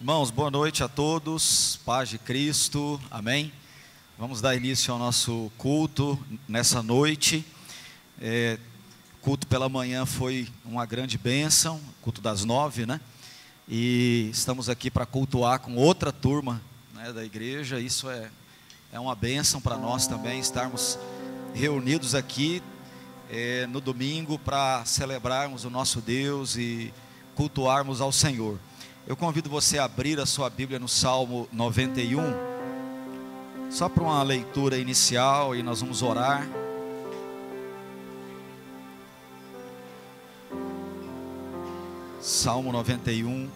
Irmãos, boa noite a todos, paz de Cristo, amém? Vamos dar início ao nosso culto nessa noite. Culto pela manhã foi uma grande bênção, culto das 9, né? E estamos aqui para cultuar com outra turma, né, da igreja. Isso é uma bênção para nós também, estarmos reunidos aqui no domingo para celebrarmos o nosso Deus e cultuarmos ao Senhor. Eu convido você a abrir a sua Bíblia no Salmo 91, só para uma leitura inicial, e nós vamos orar. Salmo 91.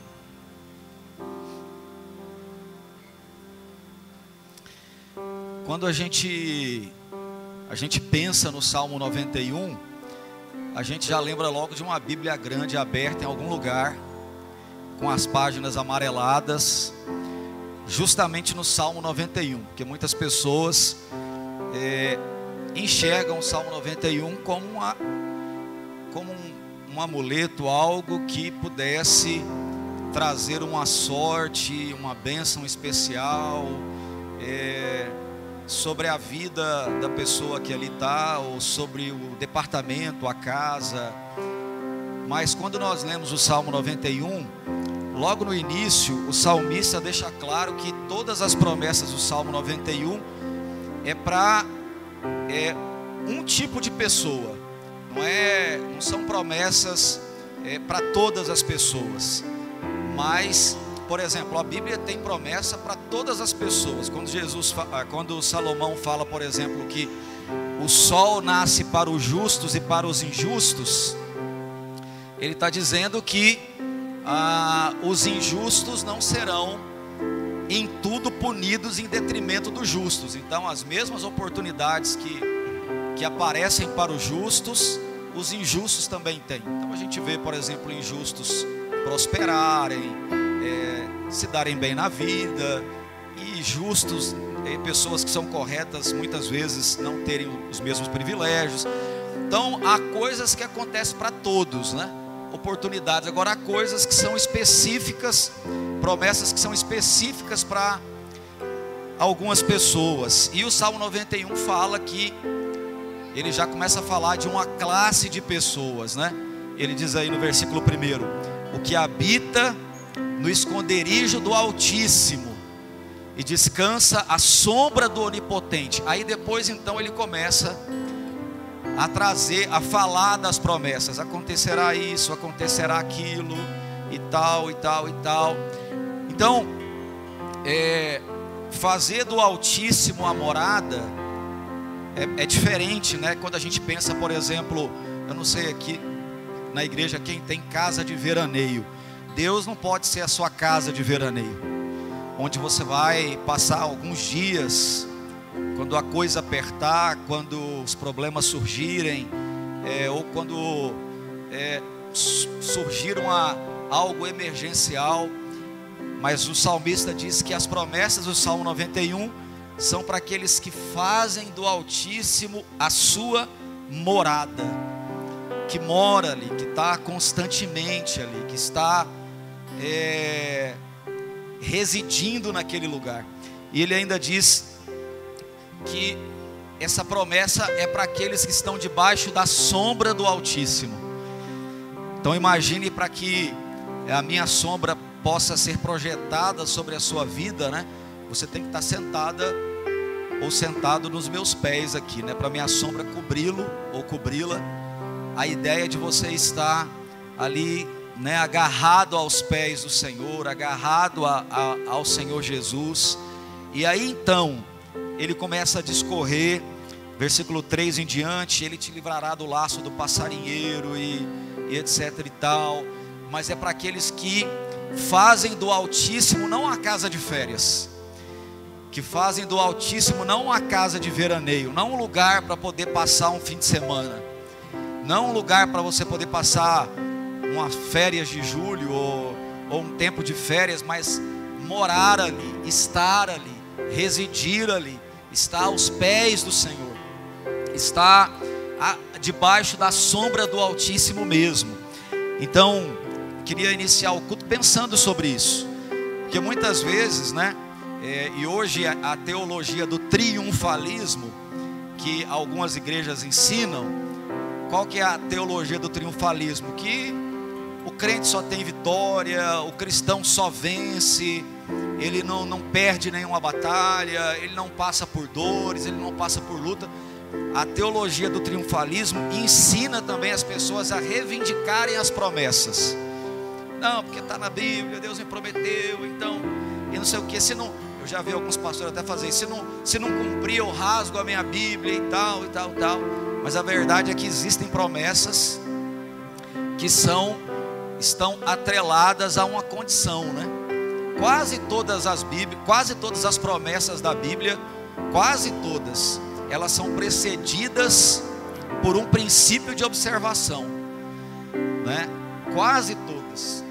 Quando a gente pensa no Salmo 91, a gente já lembra logo de uma Bíblia grande aberta em algum lugar, com as páginas amareladas, justamente no Salmo 91, porque muitas pessoas enxergam o Salmo 91 como um amuleto, algo que pudesse trazer uma sorte, uma bênção especial sobre a vida da pessoa que ali está, ou sobre o departamento, a casa. Mas quando nós lemos o Salmo 91, logo no início, o salmista deixa claro que todas as promessas do Salmo 91 é para um tipo de pessoa. Não são promessas para todas as pessoas. Mas, por exemplo, a Bíblia tem promessa para todas as pessoas. Quando Salomão fala, por exemplo, que o sol nasce para os justos e para os injustos, ele está dizendo que os injustos não serão em tudo punidos em detrimento dos justos. Então, as mesmas oportunidades que aparecem para os justos, os injustos também têm. Então a gente vê, por exemplo, injustos prosperarem, se darem bem na vida, e justos, pessoas que são corretas, muitas vezes não terem os mesmos privilégios. Então há coisas que acontecem para todos, né? Oportunidades. Agora há coisas que são específicas, promessas que são específicas para algumas pessoas. E o Salmo 91 fala que ele já começa a falar de uma classe de pessoas, né? Ele diz aí no versículo 1: o que habita no esconderijo do Altíssimo e descansa à sombra do Onipotente. Aí depois então ele começa a falar das promessas. Acontecerá isso, acontecerá aquilo, e tal, e tal, e tal. Então, fazer do Altíssimo a morada é diferente, né? Quando a gente pensa, por exemplo, eu não sei aqui na igreja quem tem casa de veraneio. Deus não pode ser a sua casa de veraneio, onde você vai passar alguns dias. Quando a coisa apertar, quando os problemas surgirem, ou quando surgir algo emergencial. Mas o salmista diz que as promessas do Salmo 91 são para aqueles que fazem do Altíssimo a sua morada, que mora ali, que está constantemente ali, que está residindo naquele lugar. E ele ainda diz que essa promessa é para aqueles que estão debaixo da sombra do Altíssimo. Então imagine, para que a minha sombra possa ser projetada sobre a sua vida, né? Você tem que estar sentada ou sentado nos meus pés aqui, né? Para minha sombra cobri-lo ou cobri-la. A ideia de você estar ali, né, agarrado aos pés do Senhor, agarrado ao Senhor Jesus. E aí então ele começa a discorrer, versículo 3 em diante: ele te livrará do laço do passarinheiro e etc e tal. Mas é para aqueles que fazem do Altíssimo não a casa de férias, que fazem do Altíssimo não uma casa de veraneio, não um lugar para poder passar um fim de semana, não um lugar para você poder passar umas férias de julho ou um tempo de férias, mas morar ali, estar ali, residir ali, estar aos pés do Senhor, estar debaixo da sombra do Altíssimo mesmo. Então, queria iniciar o culto pensando sobre isso. Porque muitas vezes, né? E hoje a teologia do triunfalismo, que algumas igrejas ensinam, qual que é a teologia do triunfalismo? Que o crente só tem vitória, o cristão só vence, ele não perde nenhuma batalha, ele não passa por dores, ele não passa por luta. A teologia do triunfalismo ensina também as pessoas a reivindicarem as promessas. Não, porque está na Bíblia, Deus me prometeu, então, e não sei o que, se não, eu já vi alguns pastores até fazer isso, se não cumprir eu rasgo a minha Bíblia e tal, e tal, e tal. Mas a verdade é que existem promessas que estão atreladas a uma condição, né? Quase todas as promessas da Bíblia, quase todas, elas são precedidas por um princípio de observação, né? Quase todas.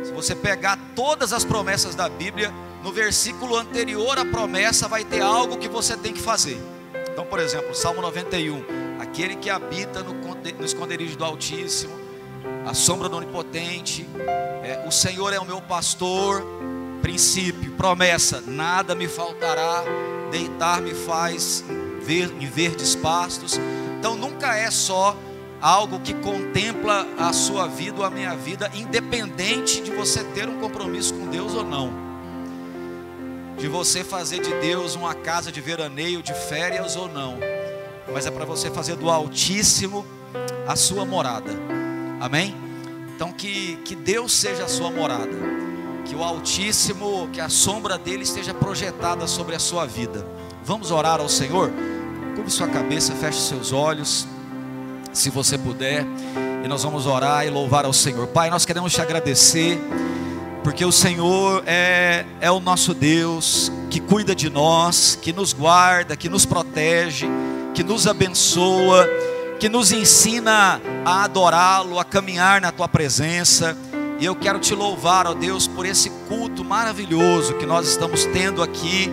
Se você pegar todas as promessas da Bíblia, no versículo anterior à promessa vai ter algo que você tem que fazer. Então, por exemplo, Salmo 91, aquele que habita no esconderijo do Altíssimo, a sombra do Onipotente, o Senhor é o meu pastor, princípio, promessa, nada me faltará, deitar-me faz em verdes pastos. Então nunca é só algo que contempla a sua vida ou a minha vida, independente de você ter um compromisso com Deus ou não, de você fazer de Deus uma casa de veraneio, de férias ou não, mas é para você fazer do Altíssimo a sua morada. Amém? Então que Deus seja a sua morada, que o Altíssimo, que a sombra dele esteja projetada sobre a sua vida. Vamos orar ao Senhor? Curve sua cabeça, feche seus olhos, se você puder, e nós vamos orar e louvar ao Senhor. Pai, nós queremos te agradecer, porque o Senhor é o nosso Deus, que cuida de nós, que nos guarda, que nos protege, que nos abençoa, que nos ensina a adorá-lo, a caminhar na tua presença. E eu quero te louvar, ó Deus, por esse culto maravilhoso que nós estamos tendo aqui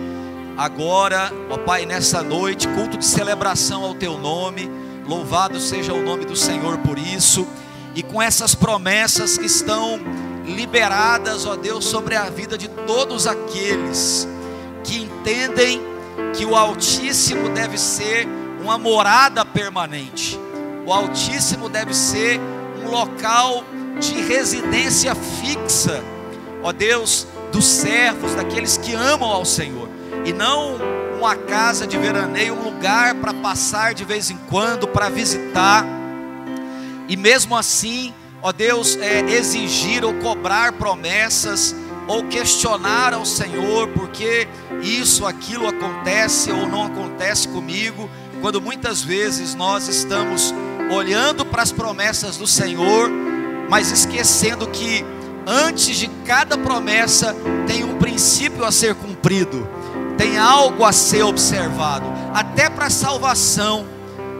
agora, ó Pai, nessa noite, culto de celebração ao teu nome. Louvado seja o nome do Senhor por isso, e com essas promessas que estão liberadas, ó Deus, sobre a vida de todos aqueles que entendem que o Altíssimo deve ser uma morada permanente, o Altíssimo deve ser um local de residência fixa, ó Deus, dos servos, daqueles que amam ao Senhor, e não uma casa de veraneio, um lugar para passar de vez em quando, para visitar. E mesmo assim, ó Deus, exigir ou cobrar promessas, ou questionar ao Senhor, porque isso, aquilo acontece ou não acontece comigo, quando muitas vezes nós estamos olhando para as promessas do Senhor, mas esquecendo que antes de cada promessa tem um princípio a ser cumprido, tem algo a ser observado, até para a salvação.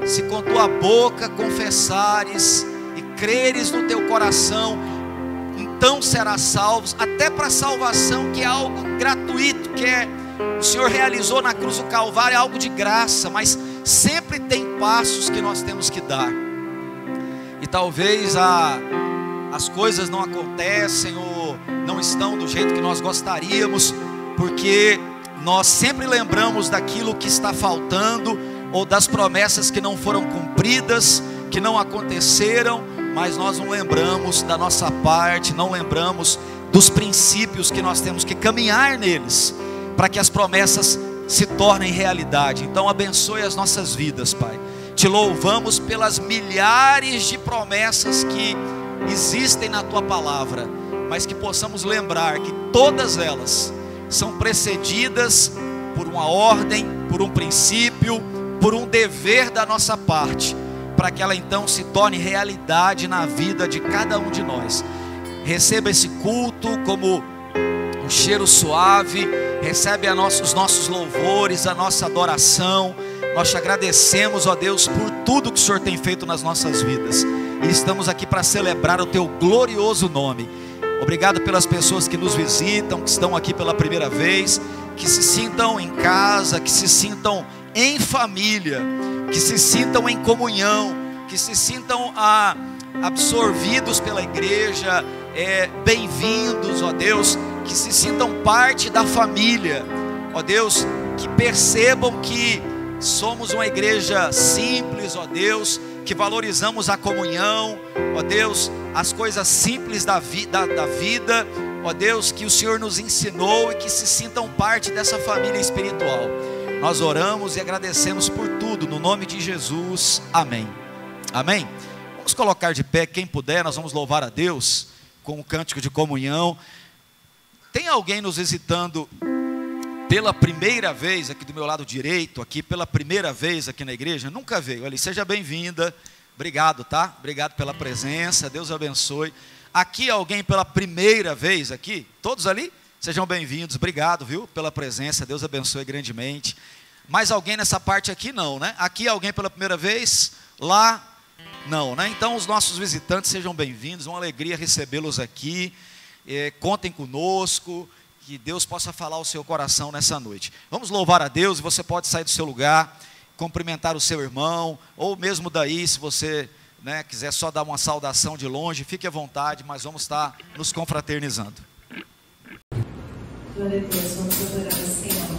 Se com tua boca confessares e creres no teu coração, então serás salvo. Até para a salvação, que é algo gratuito, que o Senhor realizou na cruz do Calvário, é algo de graça, mas sempre tem passos que nós temos que dar. E talvez as coisas não acontecem ou não estão do jeito que nós gostaríamos, porque nós sempre lembramos daquilo que está faltando, ou das promessas que não foram cumpridas, que não aconteceram, mas nós não lembramos da nossa parte, não lembramos dos princípios que nós temos que caminhar neles, para que as promessas se tornem realidade. Então abençoe as nossas vidas, Pai. Te louvamos pelas milhares de promessas que existem na tua palavra, mas que possamos lembrar que todas elas são precedidas por uma ordem, por um princípio, por um dever da nossa parte, para que ela então se torne realidade na vida de cada um de nós. Receba esse culto como um cheiro suave, recebe os nossos louvores, a nossa adoração. Nós te agradecemos, ó Deus, por tudo que o Senhor tem feito nas nossas vidas, e estamos aqui para celebrar o teu glorioso nome. Obrigado pelas pessoas que nos visitam, que estão aqui pela primeira vez, que se sintam em casa, que se sintam em família, que se sintam em comunhão, que se sintam absorvidos pela igreja, bem-vindos, ó Deus. que se sintam parte da família, ó Deus, que percebam que somos uma igreja simples, ó Deus, que valorizamos a comunhão, ó Deus, as coisas simples da vida, ó Deus, que o Senhor nos ensinou e que se sintam parte dessa família espiritual. Nós oramos e agradecemos por tudo, no nome de Jesus, amém. Amém. Vamos colocar de pé, quem puder, nós vamos louvar a Deus com o cântico de comunhão. Tem alguém nos visitando pela primeira vez aqui do meu lado direito, aqui pela primeira vez aqui na igreja? Nunca veio ali, seja bem-vinda, obrigado, tá? Obrigado pela presença, Deus abençoe. Aqui alguém pela primeira vez aqui? Todos ali? Sejam bem-vindos, obrigado, viu, pela presença, Deus abençoe grandemente. Mais alguém nessa parte aqui? Não, né? Aqui alguém pela primeira vez? Lá? Não, né? Então os nossos visitantes sejam bem-vindos, uma alegria recebê-los aqui, contem conosco, que Deus possa falar ao seu coração nessa noite. Vamos louvar a Deus, e você pode sair do seu lugar, cumprimentar o seu irmão, ou mesmo daí, se você, né, quiser só dar uma saudação de longe, fique à vontade, mas vamos estar nos confraternizando. Glória a Deus, vamos adorar o Senhor.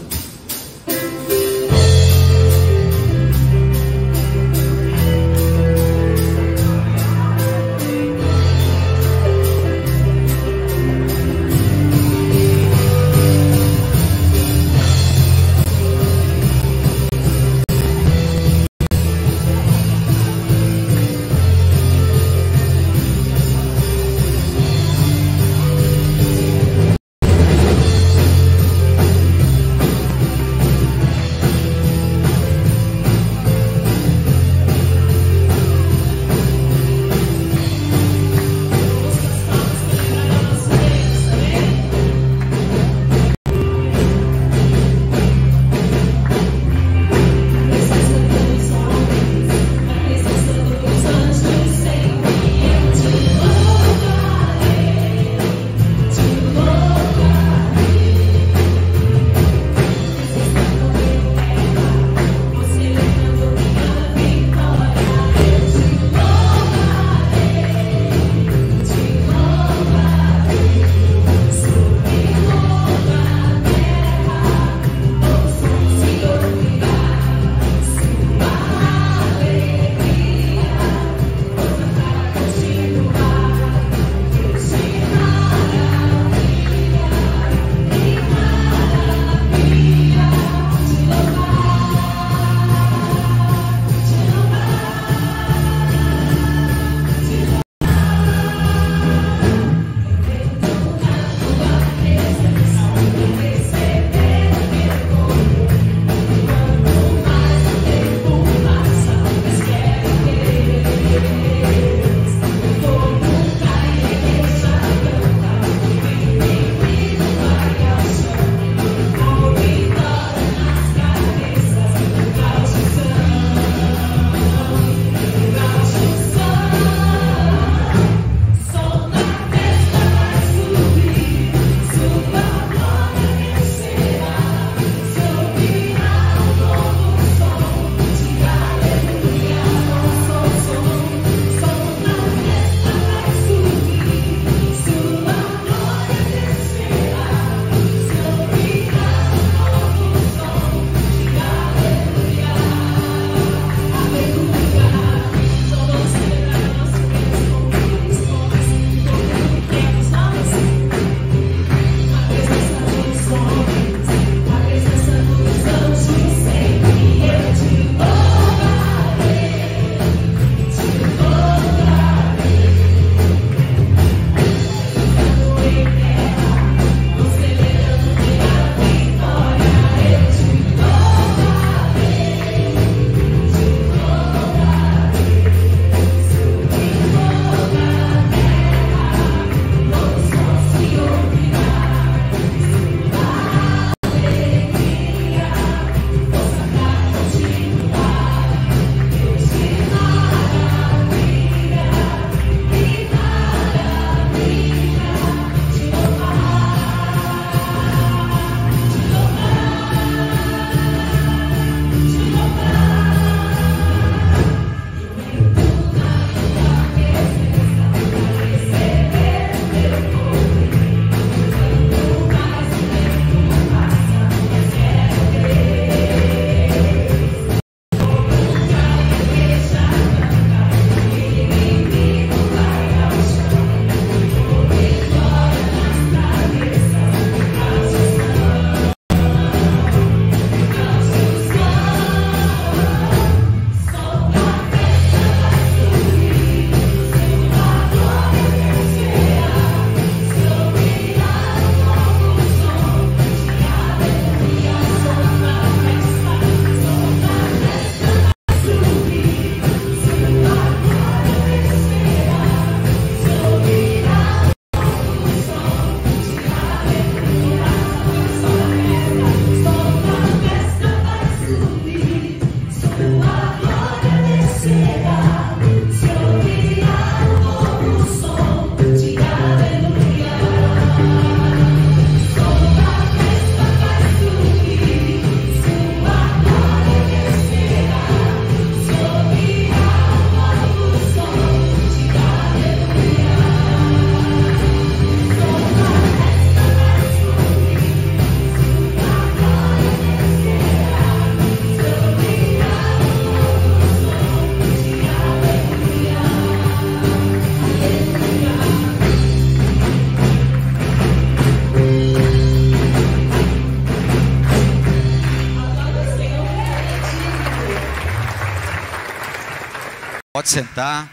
Pode sentar.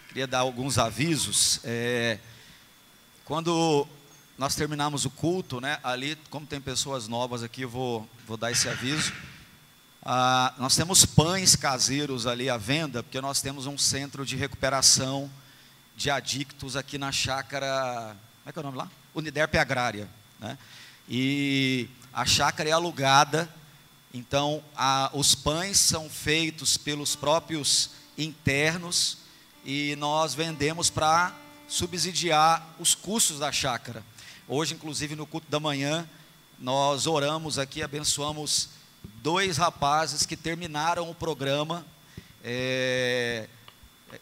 Queria dar alguns avisos. Quando nós terminamos o culto, né, ali, como tem pessoas novas aqui, eu vou dar esse aviso. Nós temos pães caseiros ali à venda, porque nós temos um centro de recuperação de adictos aqui na chácara, como é que é o nome lá? Uniderp Agrária, né? E a chácara é alugada, então os pães são feitos pelos próprios internos e nós vendemos para subsidiar os custos da chácara. Hoje, inclusive, no culto da manhã, nós oramos aqui, abençoamos 2 rapazes que terminaram o programa,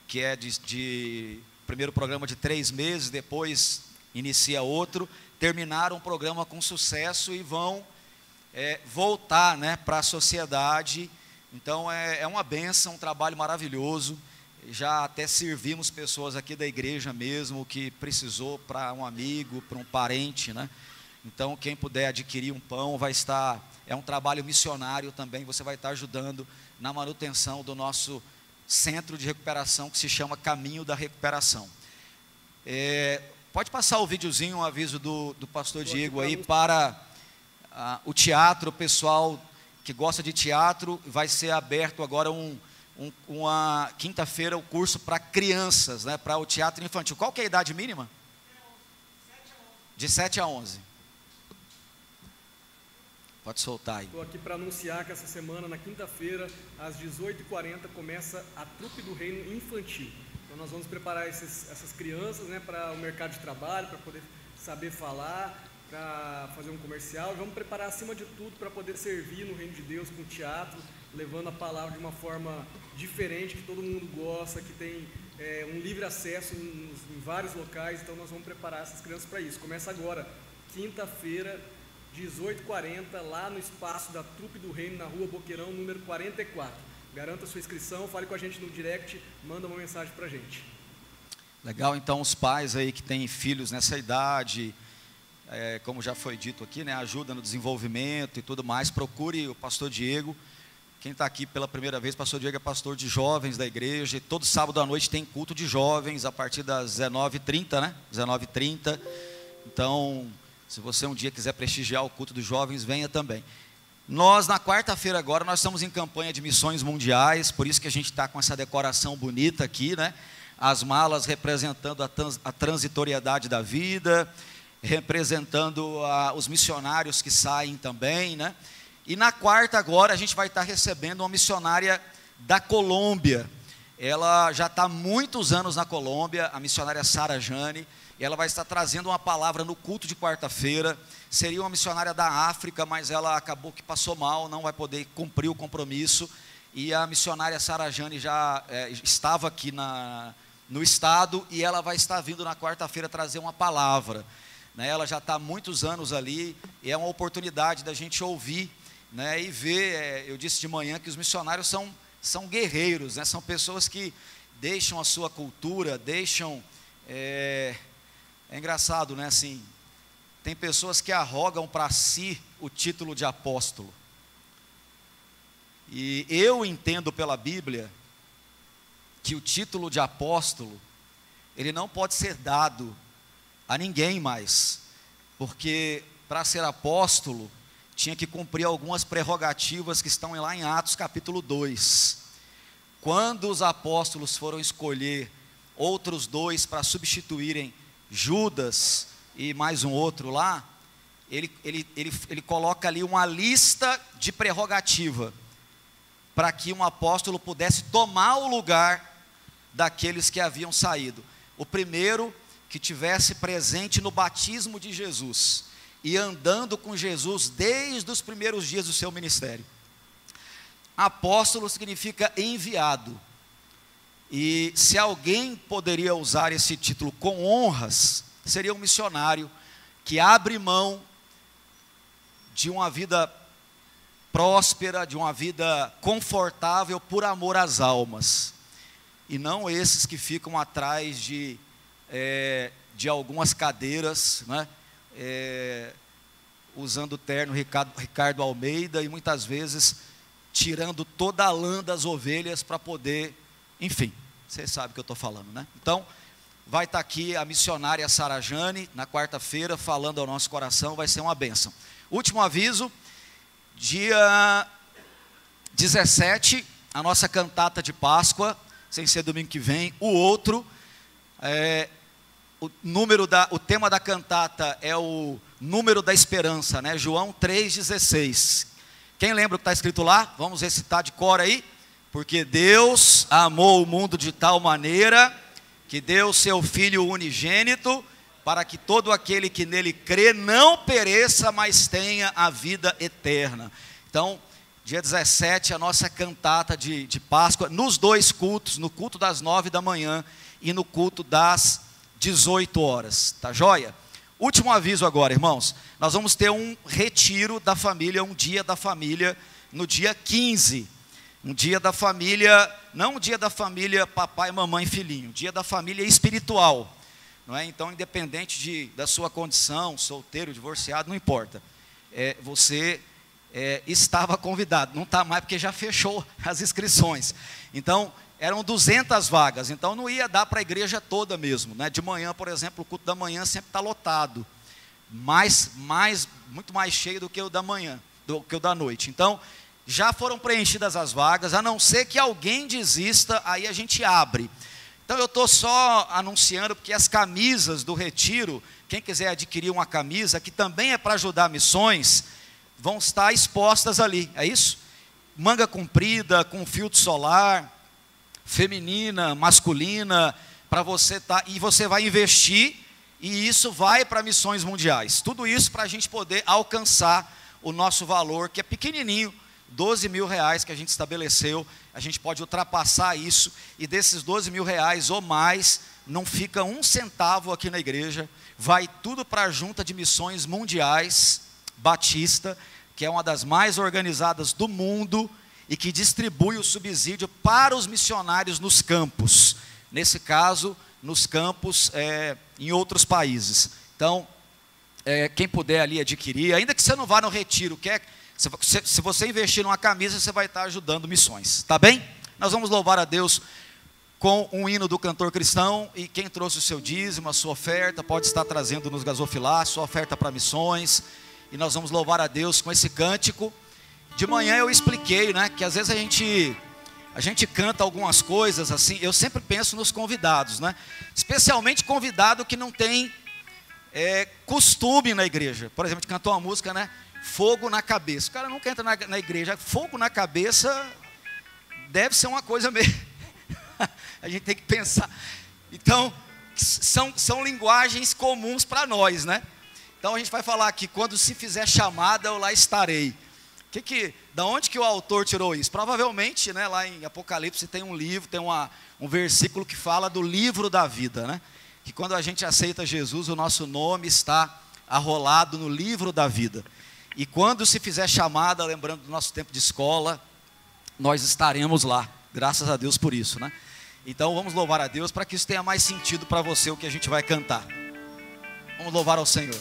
que é de primeiro programa de 3 meses, depois inicia outro, terminaram o programa com sucesso e vão voltar, né, para a sociedade. Então é uma bênção, um trabalho maravilhoso. Já até servimos pessoas aqui da igreja mesmo, que precisou para um amigo, para um parente, né? Então quem puder adquirir um pão vai estar, é um trabalho missionário também, você vai estar ajudando na manutenção do nosso centro de recuperação, que se chama Caminho da Recuperação. Pode passar o videozinho, um aviso do pastor Diego aí para o teatro. O pessoal que gosta de teatro, vai ser aberto agora uma quinta-feira o curso para crianças, né, para o teatro infantil. Qual que é a idade mínima? De 7 a 11. Pode soltar aí. Estou aqui para anunciar que essa semana, na quinta-feira, às 18h40, começa a Trupe do Reino Infantil. Então nós vamos preparar essas crianças, né, para o mercado de trabalho, para poder saber falar, para fazer um comercial. Vamos preparar, acima de tudo, para poder servir no Reino de Deus com teatro, levando a palavra de uma forma diferente, que todo mundo gosta, que tem um livre acesso em vários locais. Então nós vamos preparar essas crianças para isso. Começa agora, quinta-feira, 18h40, lá no espaço da Trupe do Reino, na Rua Boqueirão, número 44. Garanta sua inscrição, fale com a gente no direct, manda uma mensagem para a gente. Legal, então os pais aí que têm filhos nessa idade, como já foi dito aqui, né, ajuda no desenvolvimento e tudo mais, procure o pastor Diego. Quem está aqui pela primeira vez, o pastor Diego é pastor de jovens da igreja, e todo sábado à noite tem culto de jovens, a partir das 19h30, né, 19h30, então, se você um dia quiser prestigiar o culto dos jovens, venha também. Nós, na quarta-feira agora, nós estamos em campanha de missões mundiais, por isso que a gente está com essa decoração bonita aqui, né, as malas representando a transitoriedade da vida, representando os missionários que saem também, né? E na quarta agora a gente vai estar recebendo uma missionária da Colômbia. Ela já está há muitos anos na Colômbia, a missionária Sara Jane, e ela vai estar trazendo uma palavra no culto de quarta-feira. Seria uma missionária da África, mas ela acabou que passou mal, não vai poder cumprir o compromisso, e a missionária Sara Jane já estava aqui no estado, e ela vai estar vindo na quarta-feira trazer uma palavra. Ela já está há muitos anos ali, e é uma oportunidade da gente ouvir, né, e ver. Eu disse de manhã que os missionários são guerreiros, né, são pessoas que deixam a sua cultura, deixam... É engraçado, né, assim, tem pessoas que arrogam para si o título de apóstolo. E eu entendo pela Bíblia que o título de apóstolo, ele não pode ser dado a ninguém mais, porque para ser apóstolo tinha que cumprir algumas prerrogativas que estão lá em Atos capítulo 2. Quando os apóstolos foram escolher outros 2 para substituírem Judas e mais um outro lá, ele coloca ali uma lista de prerrogativa para que um apóstolo pudesse tomar o lugar daqueles que haviam saído. O primeiro, que tivesse presente no batismo de Jesus e andando com Jesus desde os primeiros dias do seu ministério. Apóstolo significa enviado, e se alguém poderia usar esse título com honras, seria um missionário que abre mão de uma vida próspera, de uma vida confortável por amor às almas, e não esses que ficam atrás de algumas cadeiras, né, usando o terno Ricardo Almeida, e muitas vezes tirando toda a lã das ovelhas para poder, enfim, Você sabe o que eu estou falando, né? Então, vai estar aqui a missionária Sara Jane, na quarta-feira, falando ao nosso coração, vai ser uma bênção. Último aviso, dia 17, a nossa cantata de Páscoa, sem ser domingo que vem. O outro, o tema da cantata é o número da esperança, né? João 3,16. Quem lembra o que está escrito lá? Vamos recitar de cor aí. Porque Deus amou o mundo de tal maneira que deu seu Filho unigênito, para que todo aquele que nele crê não pereça, mas tenha a vida eterna. Então, dia 17, a nossa cantata de Páscoa, nos dois cultos, no culto das 9 da manhã e no culto das 18 horas, tá joia? Último aviso agora, irmãos, nós vamos ter um retiro da família, um dia da família, no dia 15, um dia da família, não um dia da família papai, mamãe, filhinho, um dia da família espiritual, não é? Então, independente da sua condição, solteiro, divorciado, não importa, você estava convidado, não está mais porque já fechou as inscrições. Então, eram 200 vagas, então não ia dar para a igreja toda mesmo, né? De manhã, por exemplo, o culto da manhã sempre está lotado, muito mais cheio do que o da manhã, do que o da noite. Então, já foram preenchidas as vagas, a não ser que alguém desista, aí a gente abre. Então eu estou só anunciando, porque as camisas do retiro, quem quiser adquirir uma camisa, que também é para ajudar missões, vão estar expostas ali, é isso? Manga comprida, com filtro solar, feminina, masculina, para você estar, e você vai investir, e isso vai para missões mundiais. Tudo isso para a gente poder alcançar o nosso valor, que é pequenininho, 12 mil reais que a gente estabeleceu, a gente pode ultrapassar isso, e desses 12 mil reais ou mais, não fica um centavo aqui na igreja, vai tudo para a Junta de Missões Mundiais Batista, que é uma das mais organizadas do mundo, e que distribui o subsídio para os missionários nos campos, nesse caso, nos campos em outros países. Então, quem puder ali adquirir, ainda que você não vá no retiro, se você investir numa camisa, você vai estar ajudando missões, tá bem? Nós vamos louvar a Deus com um hino do cantor cristão, e quem trouxe o seu dízimo, a sua oferta, pode estar trazendo nos gasofilar, sua oferta para missões, e nós vamos louvar a Deus com esse cântico. De manhã eu expliquei, né, que às vezes a gente canta algumas coisas assim, eu sempre penso nos convidados, né, especialmente convidado que não tem costume na igreja. Por exemplo, a gente cantou uma música, né, fogo na cabeça, o cara nunca entra na igreja, fogo na cabeça deve ser uma coisa meio, a gente tem que pensar. Então, são linguagens comuns para nós, né, então a gente vai falar aqui, quando se fizer chamada, eu lá estarei. Da onde que o autor tirou isso? Provavelmente, né, lá em Apocalipse tem um livro, tem um versículo que fala do livro da vida, né? Que quando a gente aceita Jesus, o nosso nome está arrolado no livro da vida. E quando se fizer chamada, lembrando do nosso tempo de escola, nós estaremos lá. Graças a Deus por isso, né? Então vamos louvar a Deus para que isso tenha mais sentido para você, o que a gente vai cantar. Vamos louvar ao Senhor.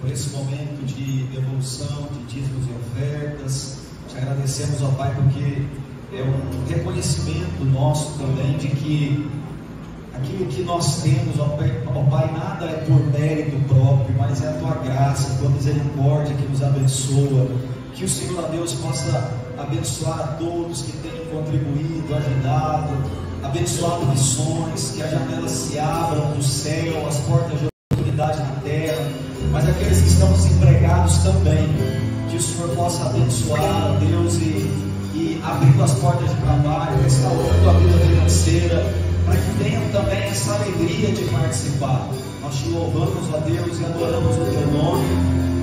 por esse momento de devolução, de dízimos e ofertas. Te agradecemos, ó Pai, porque é um reconhecimento nosso também de que aquilo que nós temos, ó Pai, nada é por mérito próprio, mas é a Tua graça, a Tua misericórdia que nos abençoa. Que o Senhor, ó Deus, possa abençoar a todos que têm contribuído, ajudado, abençoado missões, que as janelas se abram do céu, as portas de oportunidade na terra, mas aqueles que estão desempregados também, que o Senhor possa abençoar, Deus, e abrindo as portas de trabalho, restaurando a vida financeira, para que tenham também essa alegria de participar. Nós te louvamos, ó Deus, e adoramos o Teu nome,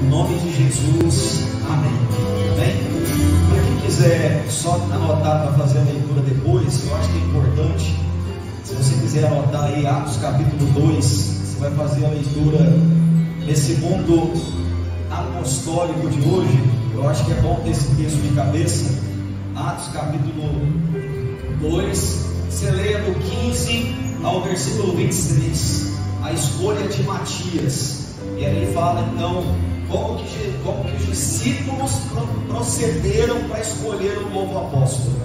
no nome de Jesus, amém. Amém? Para quem quiser só anotar para fazer a leitura depois, eu acho que é importante, se você quiser anotar aí Atos capítulo 2, você vai fazer a leitura nesse mundo apostólico de hoje. Eu acho que é bom ter esse texto de cabeça. Atos capítulo 2, você leia do 15 ao versículo 23, a escolha de Matias, e aí fala então como que os discípulos procederam para escolher o novo apóstolo,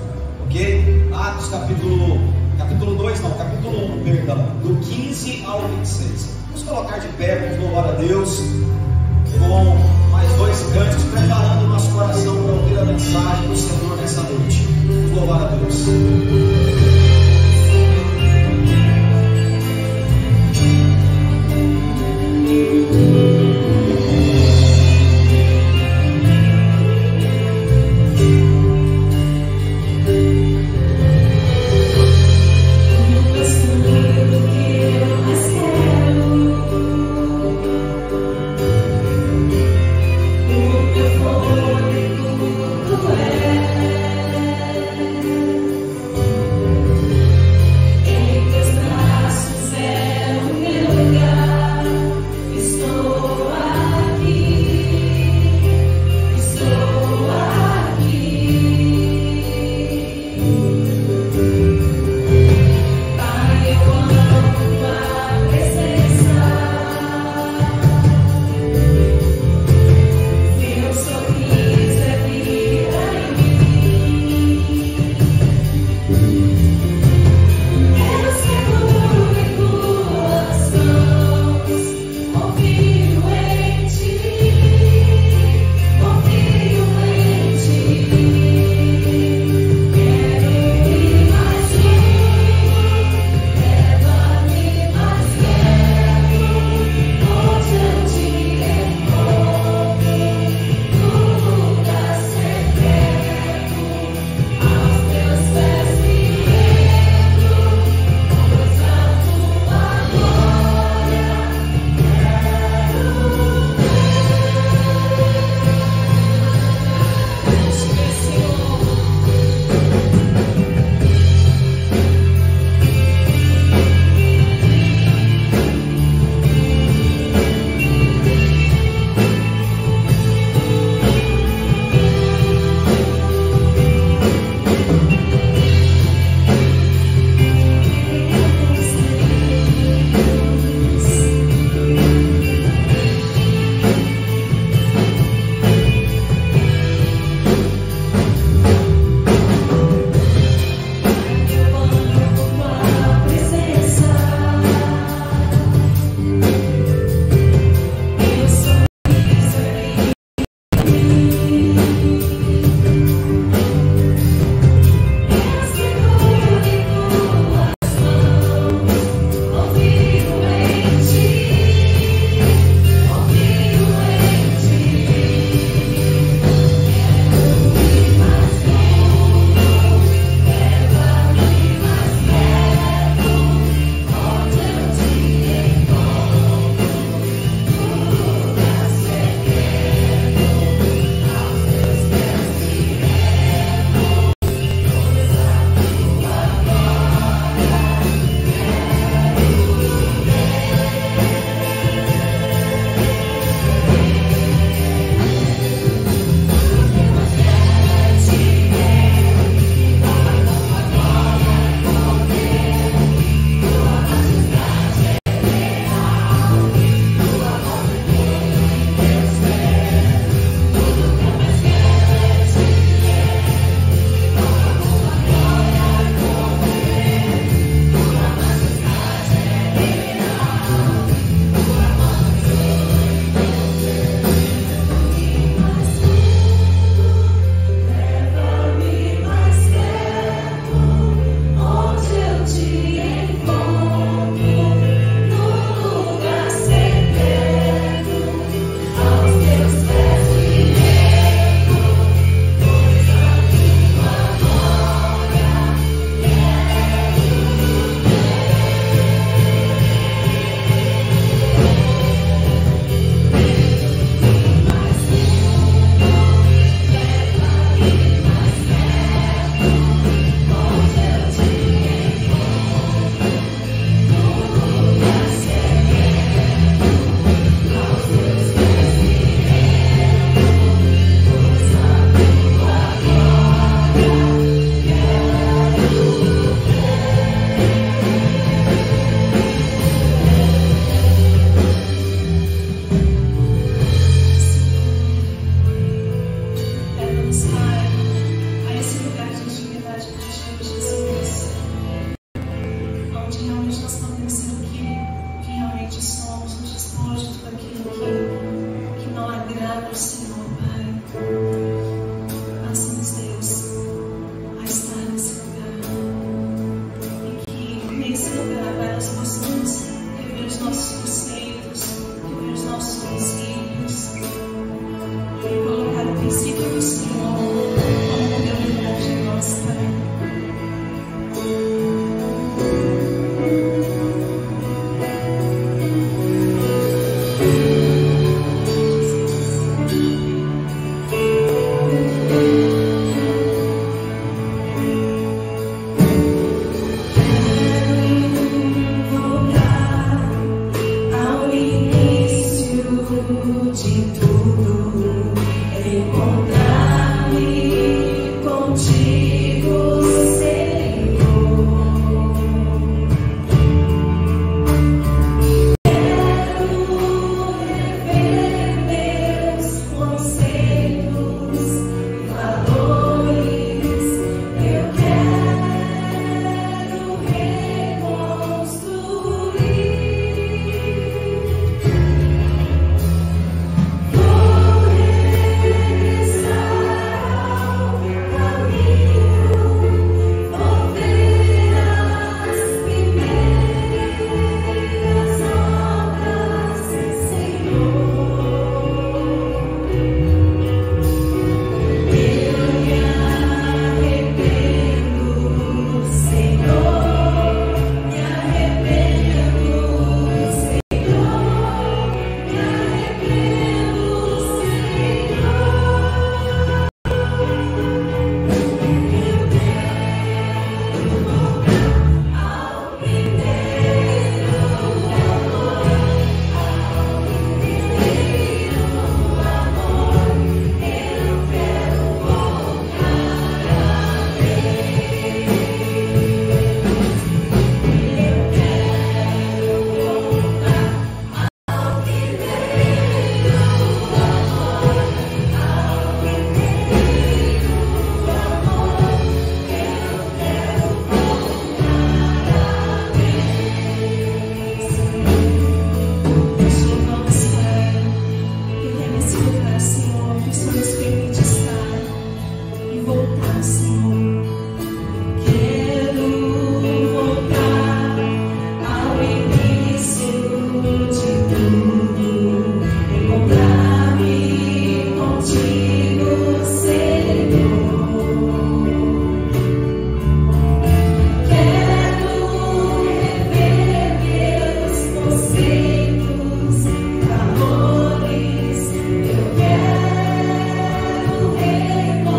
ok? Atos capítulo 1, perdão, do 15 ao 26. Vamos colocar de pé, vamos louvar a Deus com mais 2 cânticos, preparando o nosso coração para ouvir a mensagem do Senhor nessa noite. Vamos louvar a Deus. Tu és o Senhor, Pai. Faça-nos, Deus, a estar nesse lugar. E que nesse lugar, Pai, nós possamos rever os nossos conceitos, rever os nossos princípios. E colocar o princípio do Senhor como prioridade em nós, Pai. De tudo, encontrar-me contigo, Senhor. Quero rever meus conceitos e valores. Eu quero reconstruir.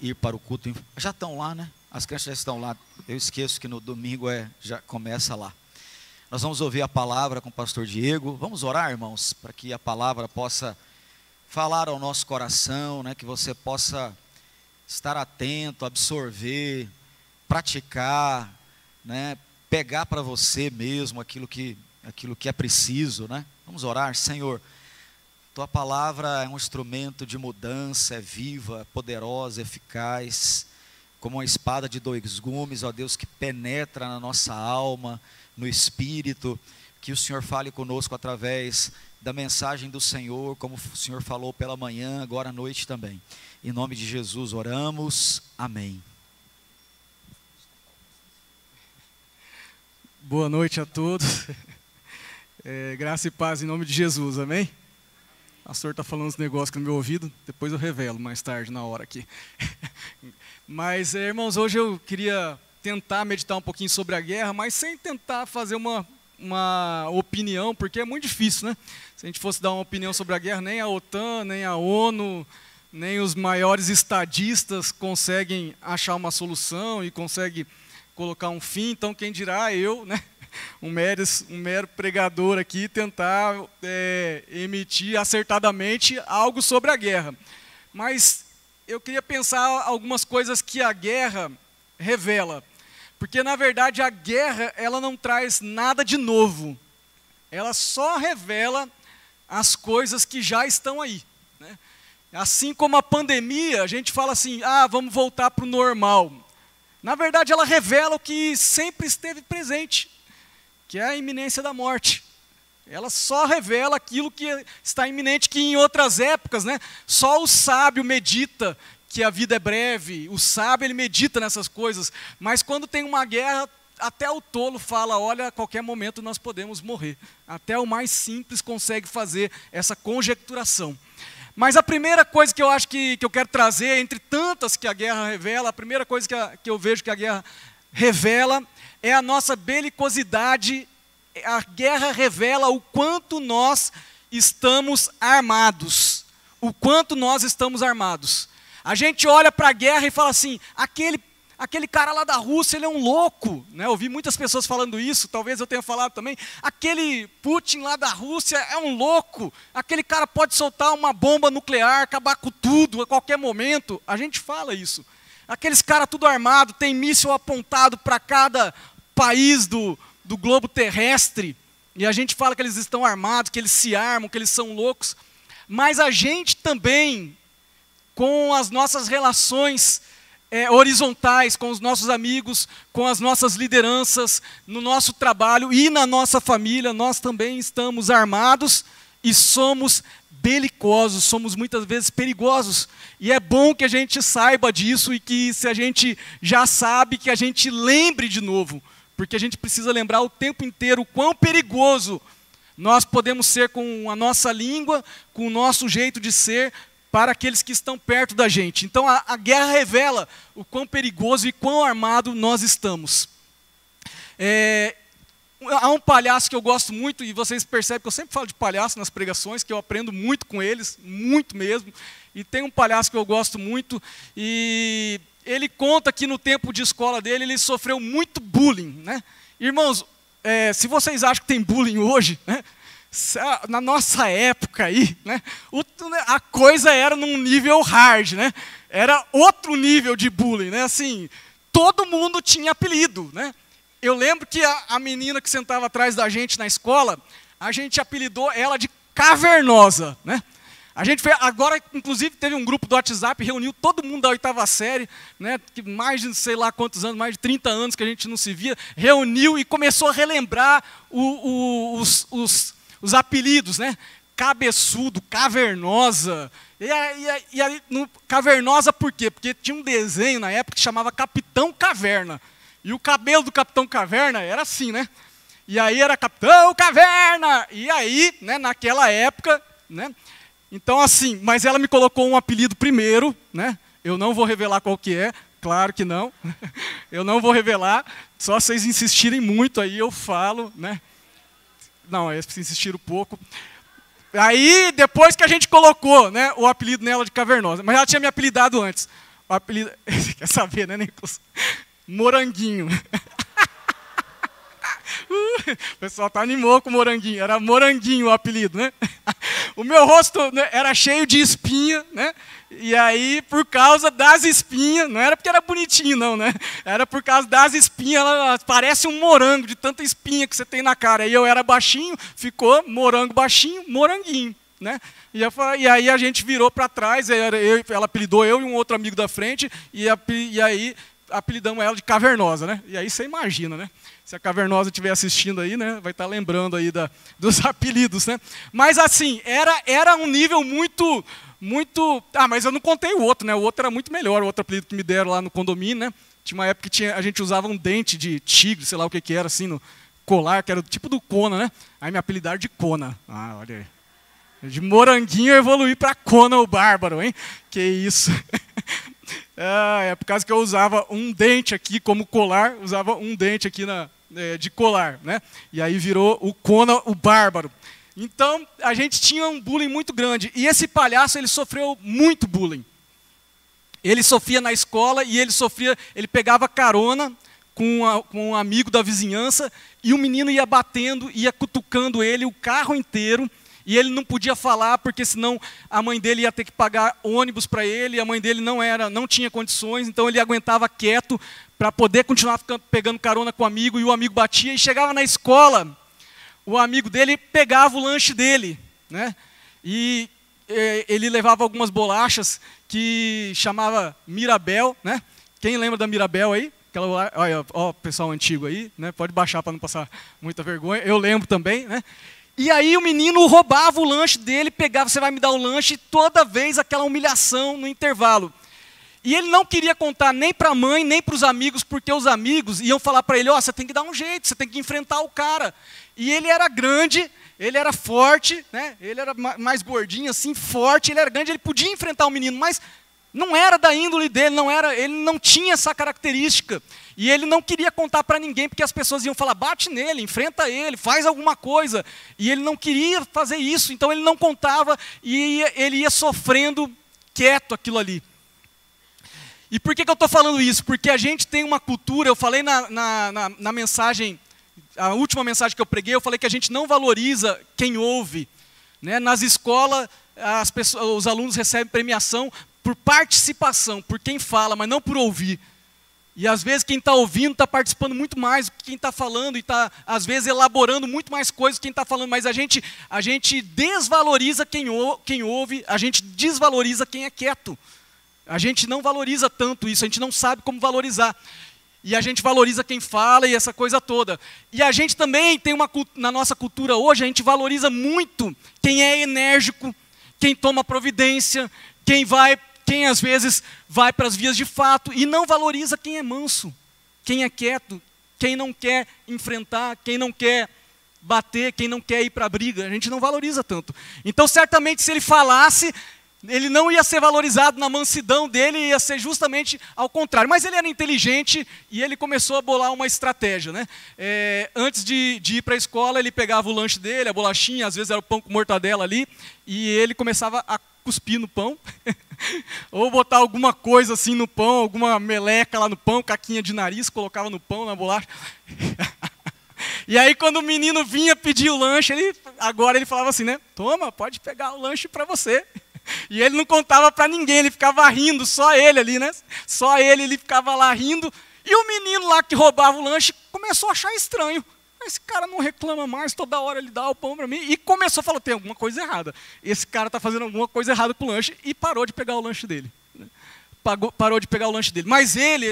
Ir para o culto, já estão lá, né? As crianças já estão lá. Eu esqueço que no domingo já começa lá. Nós vamos ouvir a palavra com o pastor Diego. Vamos orar, irmãos, para que a palavra possa falar ao nosso coração, né? Que você possa estar atento, absorver, praticar, né? Pegar para você mesmo aquilo que é preciso, né? Vamos orar. Senhor, tua palavra é um instrumento de mudança, é viva, poderosa, eficaz, como uma espada de dois gumes, ó Deus, que penetra na nossa alma, no espírito. Que o Senhor fale conosco através da mensagem do Senhor, como o Senhor falou pela manhã, agora à noite também. Em nome de Jesus oramos, amém. Boa noite a todos. Graça e paz em nome de Jesus, amém? O pastor está falando uns negócios no meu ouvido, depois eu revelo mais tarde na hora aqui. Mas, irmãos, hoje eu queria tentar meditar um pouquinho sobre a guerra, mas sem tentar fazer uma opinião, porque é muito difícil, né? Se a gente fosse dar uma opinião sobre a guerra, nem a OTAN, nem a ONU, nem os maiores estadistas conseguem achar uma solução e conseguem colocar um fim. Então, quem dirá eu, né? Um mero pregador aqui, tentar emitir acertadamente algo sobre a guerra. Mas eu queria pensar algumas coisas que a guerra revela. Porque, na verdade, a guerra ela não traz nada de novo. Ela só revela as coisas que já estão aí, né? Assim como a pandemia, a gente fala assim, vamos voltar para o normal. Na verdade, ela revela o que sempre esteve presente, que é a iminência da morte. Ela só revela aquilo que está iminente, que em outras épocas, né, só o sábio medita que a vida é breve, o sábio ele medita nessas coisas, mas quando tem uma guerra, até o tolo fala, olha, a qualquer momento nós podemos morrer. Até o mais simples consegue fazer essa conjecturação. Mas a primeira coisa que eu acho que eu quero trazer, entre tantas que a guerra revela, a primeira coisa que eu vejo que a guerra revela é a nossa belicosidade. A guerra revela o quanto nós estamos armados. O quanto nós estamos armados. A gente olha para a guerra e fala assim, aquele cara lá da Rússia, ele é um louco, né? Eu ouvi muitas pessoas falando isso, talvez eu tenha falado também. Aquele Putin lá da Rússia é um louco, aquele cara pode soltar uma bomba nuclear, acabar com tudo a qualquer momento. A gente fala isso. Aqueles caras tudo armado, tem míssil apontado para cada país do globo terrestre, e a gente fala que eles estão armados, que eles se armam, que eles são loucos. Mas a gente também, com as nossas relações horizontais, com os nossos amigos, com as nossas lideranças, no nosso trabalho e na nossa família, nós também estamos armados e somos belicosos, somos muitas vezes perigosos. E é bom que a gente saiba disso e que, se a gente já sabe, que a gente lembre de novo, porque a gente precisa lembrar o tempo inteiro o quão perigoso nós podemos ser com a nossa língua, com o nosso jeito de ser, para aqueles que estão perto da gente. Então a guerra revela o quão perigoso e quão armado nós estamos. Há um palhaço que eu gosto muito, e vocês percebem que eu sempre falo de palhaço nas pregações, que eu aprendo muito com eles, muito mesmo. E tem um palhaço que eu gosto muito, e ele conta que no tempo de escola dele, ele sofreu muito bullying, né? Irmãos, se vocês acham que tem bullying hoje, né? Na nossa época aí, né, a coisa era num nível hard, né? Era outro nível de bullying, né? Assim, todo mundo tinha apelido, né? Eu lembro que a menina que sentava atrás da gente na escola, a gente apelidou ela de Cavernosa, né? A gente fez, agora, inclusive, teve um grupo do WhatsApp, reuniu todo mundo da 8ª série, né, que mais de sei lá quantos anos, mais de 30 anos que a gente não se via, reuniu e começou a relembrar os apelidos, né? Cabeçudo, Cavernosa. E aí, Cavernosa por quê? Porque tinha um desenho na época que chamava Capitão Caverna. E o cabelo do Capitão Caverna era assim, né? E aí era Capitão Caverna! E aí, né, naquela época, né? Então assim, mas ela me colocou um apelido primeiro, né? Eu não vou revelar qual que é, claro que não. Eu não vou revelar, só vocês insistirem muito aí eu falo, né? Não, se insistir um pouco. Aí, depois que a gente colocou, né, o apelido nela de Cavernosa, mas ela tinha me apelidado antes. O apelido, quer saber, né, Nicolas? Moranguinho. O pessoal tá animou com Moranguinho. Era Moranguinho o apelido, né? O meu rosto, né, era cheio de espinha, né? E aí, por causa das espinhas, não era porque era bonitinho, não, né? Era por causa das espinhas, ela parece um morango, de tanta espinha que você tem na cara. Aí eu era baixinho, ficou morango baixinho, Moranguinho, né? E aí a gente virou para trás, ela apelidou eu e um outro amigo da frente, e aí apelidamos ela de Cavernosa, né? E aí você imagina, né? Se a Cavernosa estiver assistindo aí, né, vai estar lembrando aí dos apelidos, né? Mas assim, era um nível muito... mas eu não contei o outro, né? O outro era muito melhor, o outro apelido que me deram lá no condomínio, né? Tinha uma época que a gente usava um dente de tigre, sei lá o que era, assim, no colar, que era tipo do Conan, né? Aí me apelidaram de Conan. Ah, olha aí. De moranguinho eu evoluí para Conan o Bárbaro, hein? Que isso. É por causa que eu usava um dente aqui como colar, usava um dente aqui de colar, né? E aí virou o Conan o Bárbaro. Então, a gente tinha um bullying muito grande. E esse palhaço, ele sofreu muito bullying. Ele sofria na escola e ele pegava carona com um amigo da vizinhança e o menino ia batendo, ia cutucando ele o carro inteiro. E ele não podia falar, porque senão a mãe dele ia ter que pagar ônibus para ele, e a mãe dele não tinha condições, então ele aguentava quieto para poder continuar pegando carona com o amigo, e o amigo batia, e chegava na escola, o amigo dele pegava o lanche dele, né? E ele levava algumas bolachas que chamava Mirabel, né? Quem lembra da Mirabel aí? Olha, ó, pessoal antigo aí, né? Pode baixar para não passar muita vergonha, eu lembro também, né? E aí o menino roubava o lanche dele, pegava, você vai me dar o lanche, toda vez aquela humilhação no intervalo. E ele não queria contar nem para a mãe, nem para os amigos, porque os amigos iam falar para ele, você tem que dar um jeito, você tem que enfrentar o cara. E ele era grande, ele era forte, né? Ele era mais gordinho, assim, forte, ele era grande, ele podia enfrentar o menino, mas não era da índole dele, ele não tinha essa característica. E ele não queria contar para ninguém, porque as pessoas iam falar, bate nele, enfrenta ele, faz alguma coisa. E ele não queria fazer isso, então ele não contava e ele ia sofrendo quieto aquilo ali. E por que eu estou falando isso? Porque a gente tem uma cultura, eu falei na mensagem, a última mensagem que eu preguei, eu falei que a gente não valoriza quem ouve. Né? Nas escolas, os alunos recebem premiação por participação, por quem fala, mas não por ouvir. E às vezes quem está ouvindo está participando muito mais do que quem está falando, e está, às vezes, elaborando muito mais coisas do que quem está falando, mas a gente desvaloriza quem ouve, a gente desvaloriza quem é quieto. A gente não valoriza tanto isso, a gente não sabe como valorizar. E a gente valoriza quem fala e essa coisa toda. E a gente também tem na nossa cultura hoje, a gente valoriza muito quem é enérgico, quem toma providência, quem às vezes vai para as vias de fato e não valoriza quem é manso, quem é quieto, quem não quer enfrentar, quem não quer bater, quem não quer ir para a briga. A gente não valoriza tanto. Então, certamente, se ele falasse, ele não ia ser valorizado na mansidão dele, ia ser justamente ao contrário. Mas ele era inteligente e ele começou a bolar uma estratégia. Né? Antes de ir para a escola, ele pegava o lanche dele, a bolachinha, às vezes era o pão com mortadela ali, e ele começava a cuspir no pão, ou botar alguma coisa assim no pão, alguma meleca lá no pão, caquinha de nariz, colocava no pão, na bolacha. E aí quando o menino vinha pedir o lanche, agora ele falava assim, né? Toma, pode pegar o lanche para você. E ele não contava para ninguém, ele ficava rindo, só ele ali, né? Só ele ficava lá rindo. E o menino lá que roubava o lanche começou a achar estranho. Esse cara não reclama mais, toda hora ele dá o pão para mim. E começou a falar, tem alguma coisa errada. Esse cara está fazendo alguma coisa errada com o lanche. E parou de pegar o lanche dele. Parou de pegar o lanche dele. Mas ele,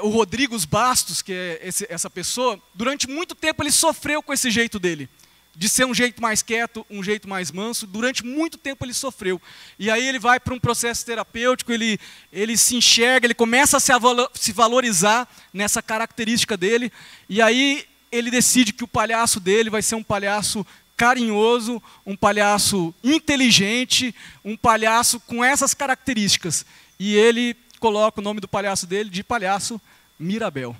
o Rodrigues Bastos, que é essa pessoa, durante muito tempo ele sofreu com esse jeito dele. De ser um jeito mais quieto, um jeito mais manso. Durante muito tempo ele sofreu. E aí ele vai para um processo terapêutico, ele se enxerga, ele começa a se valorizar nessa característica dele. E aí ele decide que o palhaço dele vai ser um palhaço carinhoso, um palhaço inteligente, um palhaço com essas características. E ele coloca o nome do palhaço dele de Palhaço Mirabel.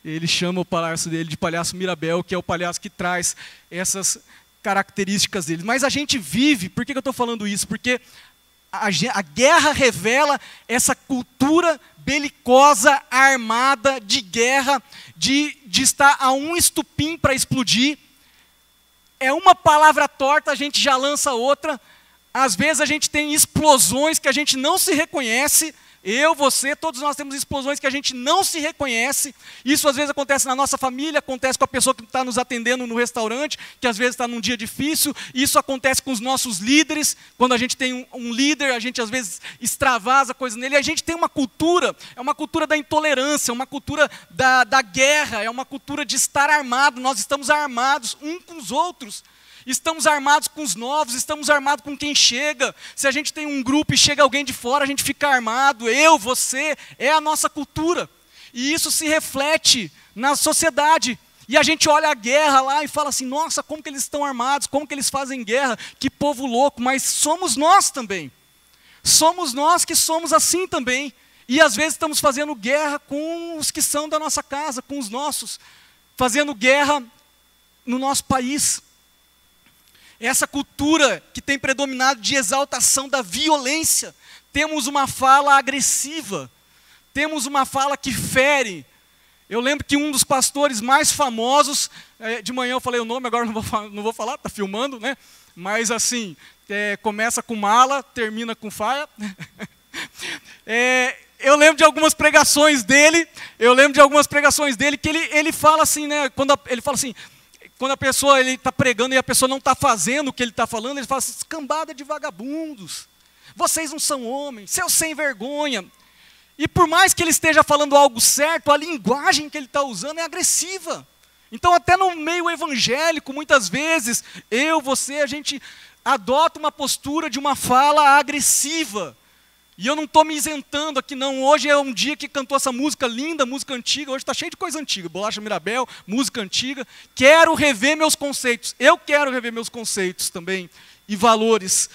Ele chama o palhaço dele de Palhaço Mirabel, que é o palhaço que traz essas características dele. Mas a gente vive, por que eu estou falando isso? Porque a guerra revela essa cultura belicosa, armada, de guerra, de estar a um estupim para explodir. É uma palavra torta, a gente já lança outra. Às vezes a gente tem explosões que a gente não se reconhece. Eu, você, todos nós temos explosões que a gente não se reconhece. Isso às vezes acontece na nossa família, acontece com a pessoa que está nos atendendo no restaurante, que às vezes está num dia difícil. Isso acontece com os nossos líderes. Quando a gente tem um líder, a gente às vezes extravasa coisa nele. E a gente tem uma cultura, é uma cultura da intolerância, uma cultura da guerra, é uma cultura de estar armado. Nós estamos armados uns com os outros. Estamos armados com os novos, estamos armados com quem chega. Se a gente tem um grupo e chega alguém de fora, a gente fica armado. Eu, você, é a nossa cultura. E isso se reflete na sociedade. E a gente olha a guerra lá e fala assim, nossa, como que eles estão armados, como que eles fazem guerra, que povo louco. Mas somos nós também. Somos nós que somos assim também. E às vezes estamos fazendo guerra com os que são da nossa casa, com os nossos. Fazendo guerra no nosso país. Essa cultura que tem predominado de exaltação da violência. Temos uma fala agressiva. Temos uma fala que fere. Eu lembro que um dos pastores mais famosos, de manhã eu falei o nome, agora não vou falar, está filmando, né? Mas assim, começa com mala, termina com faia. Eu lembro de algumas pregações dele, que ele fala assim, né? Ele fala assim, quando a pessoa está pregando e a pessoa não está fazendo o que ele está falando, ele fala assim, cambada de vagabundos, vocês não são homens, seus sem vergonha. E por mais que ele esteja falando algo certo, a linguagem que ele está usando é agressiva. Então até no meio evangélico, muitas vezes, a gente adota uma postura de uma fala agressiva. E eu não estou me isentando aqui não, hoje é um dia que cantou essa música linda, música antiga, hoje está cheio de coisa antiga, Bolacha Mirabel, música antiga. Quero rever meus conceitos, eu quero rever meus conceitos também, e valores.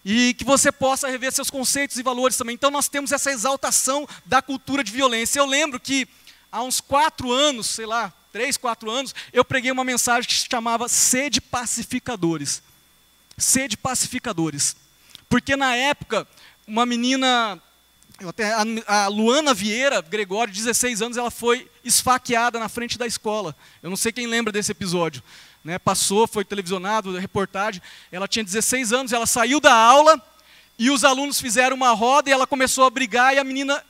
E que você possa rever seus conceitos e valores também. Então nós temos essa exaltação da cultura de violência. Eu lembro que há uns 4 anos, sei lá, 3, 4 anos, eu preguei uma mensagem que se chamava Sede Pacificadores. Sede Pacificadores. Porque na época, uma menina, a Luana Vieira Gregório, de 16 anos, ela foi esfaqueada na frente da escola. Eu não sei quem lembra desse episódio. Né, passou, foi televisionado, reportagem, ela tinha 16 anos, ela saiu da aula e os alunos fizeram uma roda e ela começou a brigar e a menina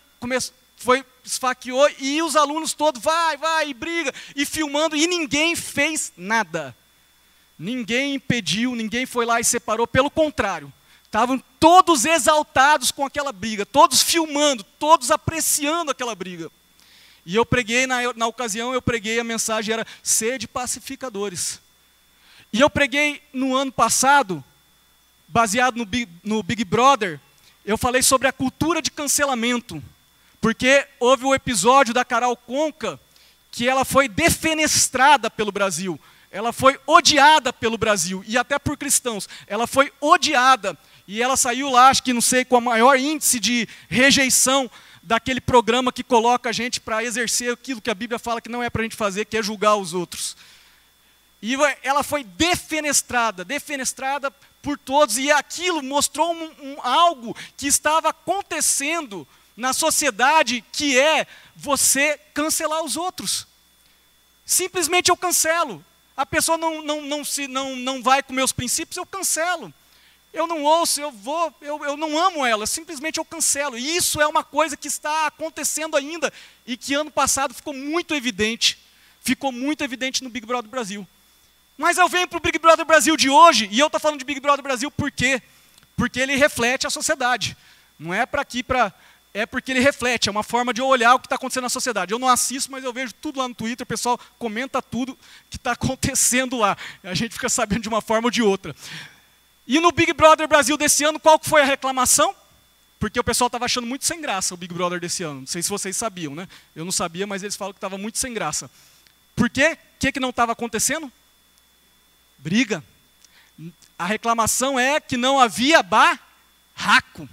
esfaqueou e os alunos todos, vai, e briga, e filmando e ninguém fez nada. Ninguém impediu, ninguém foi lá e separou, pelo contrário, estavam todos exaltados com aquela briga, todos filmando, todos apreciando aquela briga. E eu preguei, na ocasião, a mensagem era Sede Pacificadores. E eu preguei no ano passado, baseado no Big Brother, eu falei sobre a cultura de cancelamento. Porque houve o episódio da Carol Conká, que ela foi defenestrada pelo Brasil. Ela foi odiada pelo Brasil, e até por cristãos. Ela foi odiada, e ela saiu lá, acho que não sei, com o maior índice de rejeição daquele programa que coloca a gente para exercer aquilo que a Bíblia fala que não é para a gente fazer, que é julgar os outros. E ela foi defenestrada por todos, e aquilo mostrou algo que estava acontecendo na sociedade, que é você cancelar os outros. Simplesmente eu cancelo. A pessoa não vai com meus princípios, eu cancelo. Eu não ouço, eu não amo ela, simplesmente eu cancelo. E isso é uma coisa que está acontecendo ainda e que ano passado ficou muito evidente no Big Brother Brasil. Mas eu venho para o Big Brother Brasil de hoje, e eu estou falando de Big Brother Brasil por quê? Porque ele reflete a sociedade. Não é é porque ele reflete, é uma forma de eu olhar o que está acontecendo na sociedade. Eu não assisto, mas eu vejo tudo lá no Twitter, o pessoal comenta tudo que está acontecendo lá. A gente fica sabendo de uma forma ou de outra. E no Big Brother Brasil desse ano, qual que foi a reclamação? Porque o pessoal estava achando muito sem graça o Big Brother desse ano. Não sei se vocês sabiam, né? Eu não sabia, mas eles falam que estava muito sem graça. Por quê? O que não estava acontecendo? Briga. A reclamação é que não havia barraco.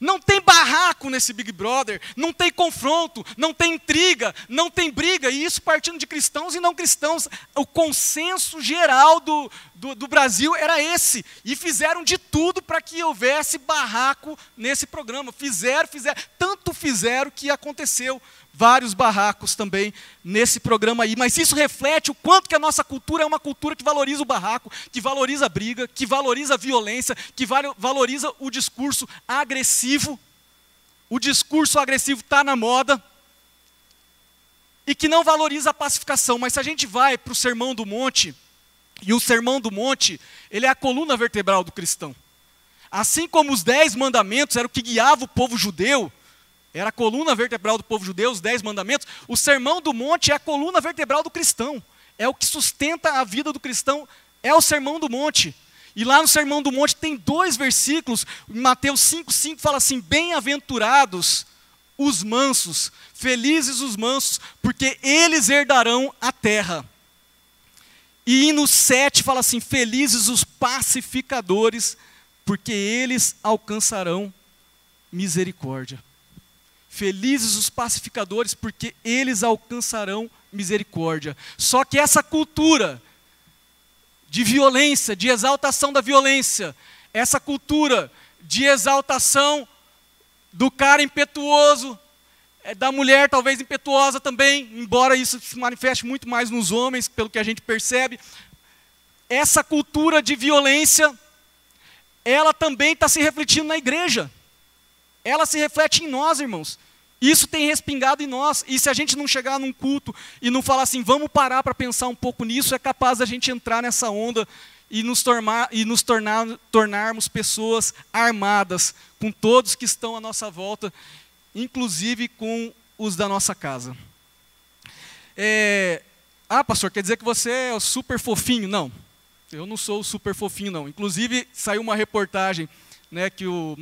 Não tem barraco nesse Big Brother, não tem confronto, não tem intriga, não tem briga, e isso partindo de cristãos e não cristãos. O consenso geral do Brasil era esse. E fizeram de tudo para que houvesse barraco nesse programa. Fizeram, tanto fizeram que aconteceu vários barracos também nesse programa aí. Mas isso reflete o quanto que a nossa cultura é uma cultura que valoriza o barraco, que valoriza a briga, que valoriza a violência, que valoriza o discurso agressivo. O discurso agressivo está na moda. E que não valoriza a pacificação. Mas se a gente vai para o Sermão do Monte, e o Sermão do Monte, ele é a coluna vertebral do cristão. Assim como os 10 mandamentos era o que guiava o povo judeu, era a coluna vertebral do povo judeu, os 10 mandamentos, o Sermão do Monte é a coluna vertebral do cristão. É o que sustenta a vida do cristão, é o Sermão do Monte. E lá no Sermão do Monte tem 2 versículos, em Mateus 5,5 fala assim, bem-aventurados os mansos, felizes os mansos, porque eles herdarão a terra. E no 7 fala assim, felizes os pacificadores, porque eles alcançarão misericórdia. Felizes os pacificadores, porque eles alcançarão misericórdia. Só que essa cultura de violência, de exaltação da violência, essa cultura de exaltação do cara impetuoso, da mulher talvez impetuosa também, embora isso se manifeste muito mais nos homens, pelo que a gente percebe. Essa cultura de violência, ela também está se refletindo na igreja. Ela se reflete em nós, irmãos. Isso tem respingado em nós. E se a gente não chegar num culto e não falar assim, vamos parar para pensar um pouco nisso, é capaz da gente entrar nessa onda e nos tornarmos pessoas armadas com todos que estão à nossa volta, inclusive com os da nossa casa. Pastor, quer dizer que você é o super fofinho? Não, eu não sou o super fofinho, não. Inclusive, saiu uma reportagem, né, que o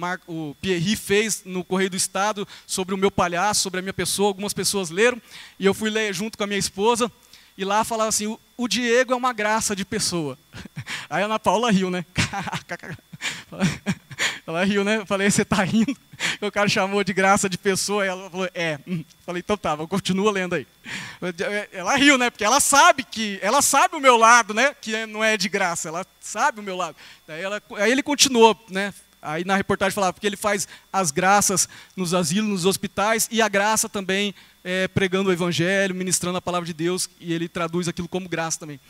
Pierre fez no Correio do Estado sobre o meu palhaço, sobre a minha pessoa. Algumas pessoas leram, e eu fui ler junto com a minha esposa, e lá falava assim, o Diego é uma graça de pessoa. Aí a Ana Paula riu, né? Ela riu, né? Eu falei, você está rindo? O cara chamou de graça de pessoa, e ela falou, Falei, então tá, continua lendo aí. Ela riu, né? Porque ela sabe o meu lado, né? Que não é de graça, ela sabe o meu lado. Aí ele continuou, né? Aí na reportagem falava, porque ele faz as graças nos asilos, nos hospitais, e a graça também pregando o evangelho, ministrando a palavra de Deus, e ele traduz aquilo como graça também.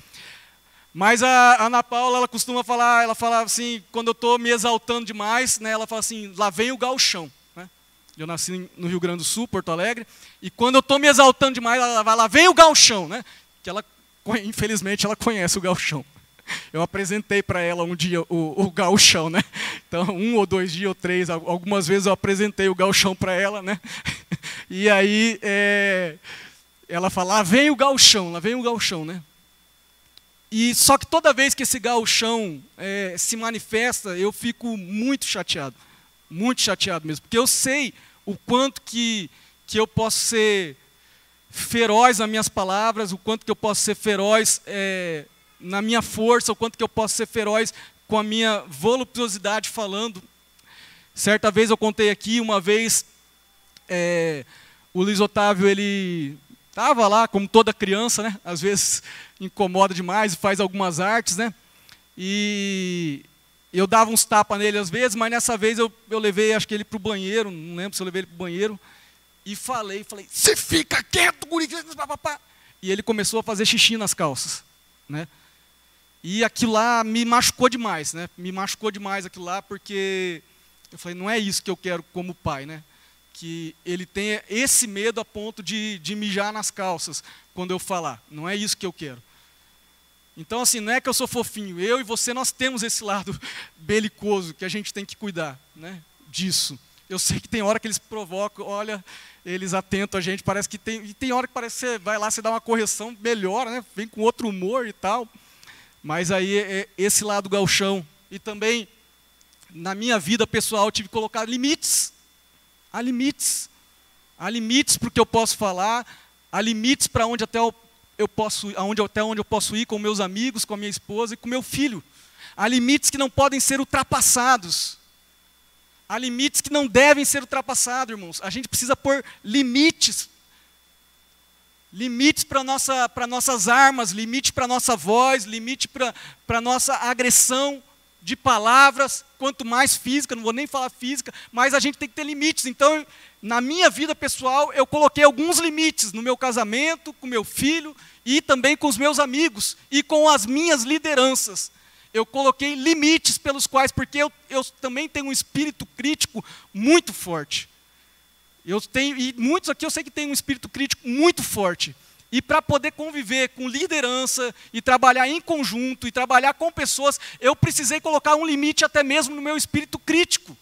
Mas a Ana Paula, ela costuma falar, ela fala assim, quando eu estou me exaltando demais, né, ela fala assim, lá vem o gauchão. Né? Eu nasci no Rio Grande do Sul, Porto Alegre, e quando eu estou me exaltando demais, ela vai, lá vem o gauchão. Né? Que ela, infelizmente, ela conhece o gauchão. Eu apresentei para ela um dia o gauchão, né? Então, 1 ou 2 dias ou 3, algumas vezes eu apresentei o gauchão para ela, né? E aí, ela fala, lá vem o gauchão, né? E só que toda vez que esse gauchão se manifesta, eu fico muito chateado mesmo, porque eu sei o quanto que eu posso ser feroz nas minhas palavras, o quanto que eu posso ser feroz na minha força, o quanto que eu posso ser feroz com a minha voluptuosidade falando. Certa vez eu contei aqui, uma vez, o Luiz Otávio, ele estava lá, como toda criança, né? Às vezes incomoda demais e faz algumas artes, né? E eu dava uns tapas nele às vezes, mas nessa vez eu levei, acho que ele para o banheiro, não lembro se eu levei ele para o banheiro, e falei, você fica quieto, guri! E ele começou a fazer xixi nas calças, né? E aquilo lá me machucou demais, né? Me machucou demais aquilo lá, porque eu falei, não é isso que eu quero como pai, né? Que ele tenha esse medo a ponto de mijar nas calças quando eu falar. Não é isso que eu quero. Então, assim, não é que eu sou fofinho. Eu e você, nós temos esse lado belicoso que a gente tem que cuidar, né, disso. Eu sei que tem hora que eles provocam, olha, eles atentam a gente, parece que tem... E tem hora que parece que você vai lá, você dá uma correção, melhora, né? Vem com outro humor e tal. Mas aí é esse lado gauchão. E também, na minha vida pessoal, eu tive que colocar limites. Há limites. Há limites para o que eu posso falar. Há limites para onde até eu posso ir com meus amigos, com a minha esposa e com meu filho. Há limites que não podem ser ultrapassados. Há limites que não devem ser ultrapassados, irmãos. A gente precisa pôr limites. limites para nossas armas, limite para nossa voz, limite para nossa agressão de palavras, quanto mais física, não vou nem falar física, mas a gente tem que ter limites. Então, na minha vida pessoal, eu coloquei alguns limites no meu casamento, com meu filho e também com os meus amigos e com as minhas lideranças. Eu coloquei limites pelos quais, porque eu também tenho um espírito crítico muito forte. E muitos aqui eu sei que têm um espírito crítico muito forte. E para poder conviver com liderança e trabalhar em conjunto e trabalhar com pessoas, eu precisei colocar um limite até mesmo no meu espírito crítico.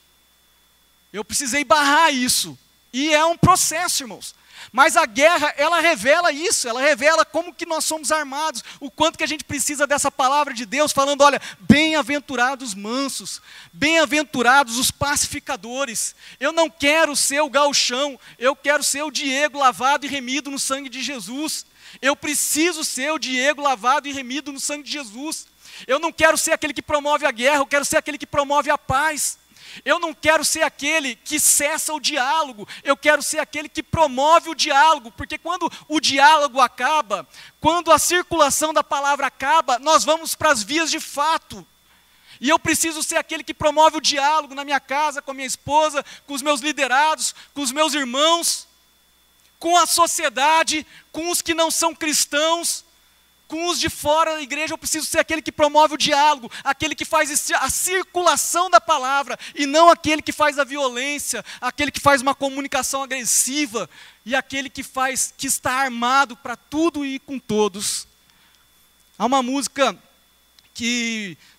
Eu precisei barrar isso. E é um processo, irmãos. Mas a guerra, ela revela isso, ela revela como que nós somos armados, o quanto que a gente precisa dessa palavra de Deus, falando, olha, bem-aventurados os mansos, bem-aventurados os pacificadores. Eu não quero ser o gauchão, eu quero ser o Diego lavado e remido no sangue de Jesus. Eu preciso ser o Diego lavado e remido no sangue de Jesus. Eu não quero ser aquele que promove a guerra, eu quero ser aquele que promove a paz. Eu não quero ser aquele que cessa o diálogo, eu quero ser aquele que promove o diálogo, porque quando o diálogo acaba, quando a circulação da palavra acaba, nós vamos para as vias de fato. E eu preciso ser aquele que promove o diálogo na minha casa, com a minha esposa, com os meus liderados, com os meus irmãos, com a sociedade, com os que não são cristãos, com os de fora da igreja. Eu preciso ser aquele que promove o diálogo, aquele que faz a circulação da palavra, e não aquele que faz a violência, aquele que faz uma comunicação agressiva, e aquele que está armado para tudo e com todos. Há uma música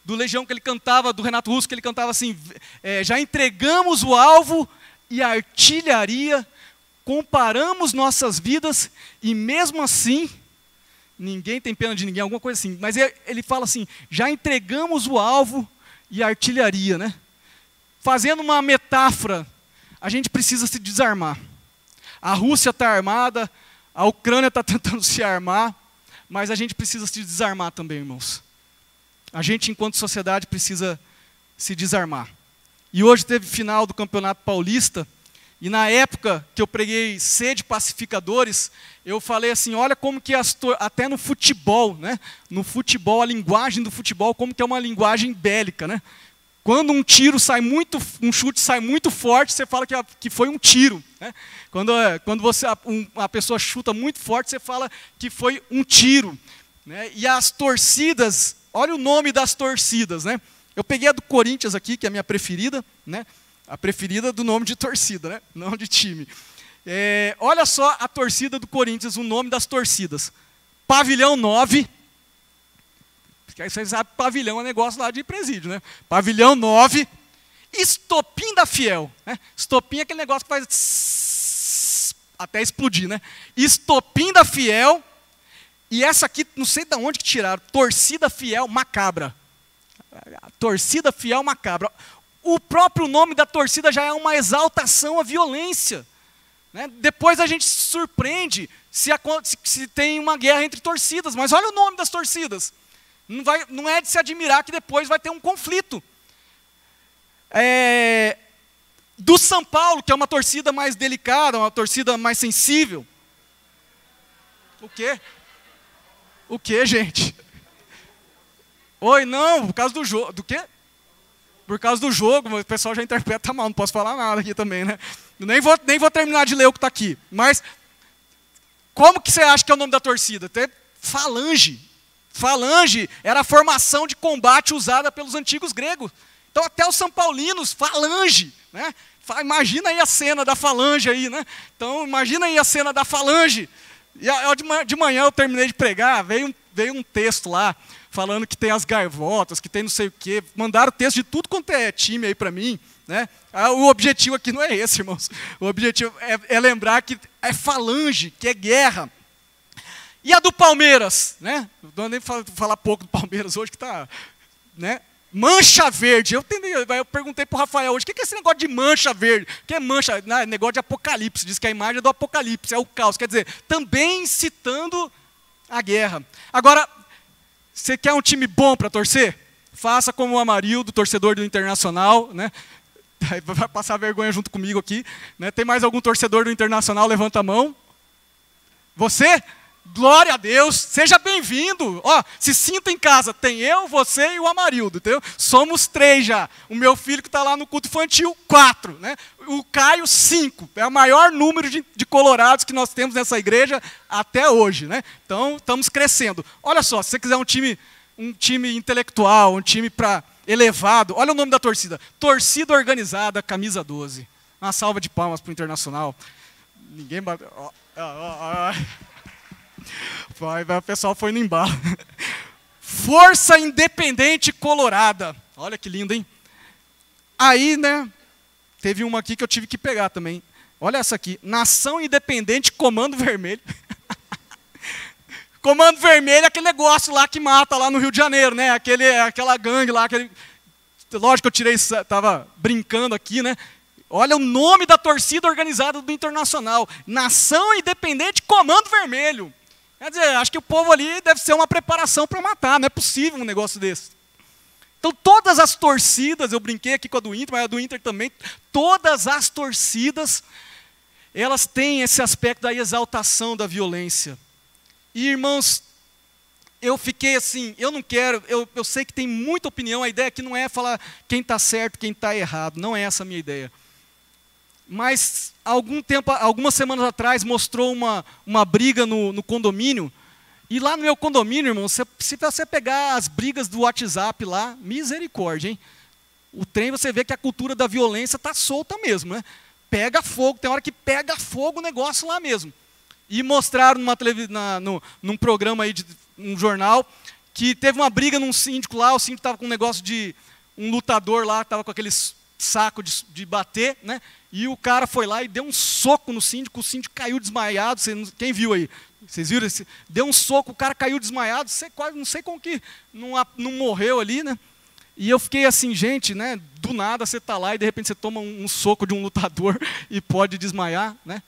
do Legião que ele cantava, do Renato Russo, que ele cantava assim, já entregamos o alvo e a artilharia, comparamos nossas vidas, e mesmo assim ninguém tem pena de ninguém, alguma coisa assim. Mas ele fala assim, já entregamos o alvo e a artilharia, né? Fazendo uma metáfora, a gente precisa se desarmar. A Rússia está armada, a Ucrânia está tentando se armar, mas a gente precisa se desarmar também, irmãos. A gente, enquanto sociedade, precisa se desarmar. E hoje teve final do Campeonato Paulista, e na época que eu preguei sede pacificadores, eu falei assim, olha como que até no futebol, né? No futebol, a linguagem do futebol, como que é uma linguagem bélica, né? Quando um chute sai muito forte, você fala que foi um tiro, né? Quando a pessoa chuta muito forte, você fala que foi um tiro, né? E as torcidas, olha o nome das torcidas, né? Eu peguei a do Corinthians aqui, que é a minha preferida, né? A preferida do nome de torcida, né? Não de time. Olha só a torcida do Corinthians, o nome das torcidas. Pavilhão 9. Porque aí vocês sabem que pavilhão é negócio lá de presídio, né? Pavilhão 9. Estopim da Fiel. Né? Estopim é aquele negócio que faz até explodir, né? Estopim da Fiel. E essa aqui, não sei de onde que tiraram. Torcida Fiel Macabra. Torcida Fiel Macabra. O próprio nome da torcida já é uma exaltação à violência. Né? Depois a gente se surpreende se tem uma guerra entre torcidas, mas olha o nome das torcidas. Não é de se admirar que depois vai ter um conflito. Do São Paulo, que é uma torcida mais delicada, uma torcida mais sensível. O quê? O quê, gente? Oi, não, por causa do jogo. Do quê? Por causa do jogo, o pessoal já interpreta mal, não posso falar nada aqui também, né? Nem vou terminar de ler o que está aqui. Mas, como que você acha que é o nome da torcida? Até Falange. Falange era a formação de combate usada pelos antigos gregos. Então, até os São Paulinos, Falange, né? Imagina aí a cena da Falange aí, né? Então, imagina aí a cena da Falange. E de manhã eu terminei de pregar, veio um texto lá, falando que tem as gaivotas, que tem não sei o quê. Mandaram texto de tudo quanto é time aí para mim. Né? O objetivo aqui não é esse, irmãos. O objetivo é lembrar que é falange, que é guerra. E a do Palmeiras? Né? Não vou nem falar pouco do Palmeiras hoje, que está... Né? Mancha verde. Eu perguntei para o Rafael hoje, o que é esse negócio de mancha verde? O que é mancha? Não, é negócio de apocalipse. Diz que a imagem é do apocalipse, é o caos. Quer dizer, também citando a guerra. Agora, você quer um time bom para torcer? Faça como o Amarildo, torcedor do Internacional, né? Vai passar vergonha junto comigo aqui. Né? Tem mais algum torcedor do Internacional? Levanta a mão. Você? Glória a Deus, seja bem-vindo. Ó, se sinta em casa, tem eu, você e o Amarildo, entendeu? Somos 3 já. O meu filho que está lá no culto infantil, 4, né? O Caio, 5. É o maior número de colorados que nós temos nessa igreja até hoje, né? Então, estamos crescendo. Olha só, se você quiser um time intelectual, um time elevado, olha o nome da torcida. Torcida Organizada, camisa 12. Uma salva de palmas para o Internacional. Ninguém bateu. O pessoal foi no embalo. Força Independente Colorada. Olha que lindo, hein? Aí, né, teve uma aqui que eu tive que pegar também. Olha essa aqui. Nação Independente Comando Vermelho. Comando Vermelho é aquele negócio lá que mata lá no Rio de Janeiro, né? Aquela gangue lá. Lógico que eu tirei, estava brincando aqui, né? Olha o nome da torcida organizada do Internacional. Nação Independente Comando Vermelho. Quer dizer, acho que o povo ali deve ser uma preparação para matar. Não é possível um negócio desse. Então, todas as torcidas, eu brinquei aqui com a do Inter, mas a do Inter também, todas as torcidas, elas têm esse aspecto da exaltação da violência. E, irmãos, eu fiquei assim, eu não quero, eu sei que tem muita opinião, a ideia aqui não é falar quem está certo, quem está errado, não é essa a minha ideia. Mas, algumas semanas atrás, mostrou uma briga no condomínio. E lá no meu condomínio, irmão, se você pegar as brigas do WhatsApp lá, misericórdia, hein? O trem, você vê que a cultura da violência está solta mesmo, né? Pega fogo, tem hora que pega fogo o negócio lá mesmo. E mostraram num programa aí, num jornal, que teve uma briga num síndico lá, o síndico estava com um negócio de um lutador lá, estava com aqueles saco de bater, né? E o cara foi lá e deu um soco no síndico, o síndico caiu desmaiado. Quem viu aí? Vocês viram? Deu um soco, o cara caiu desmaiado, quase não sei como que não morreu ali, né? E eu fiquei assim, gente, né? Do nada você está lá e de repente você toma um soco de um lutador e pode desmaiar, né?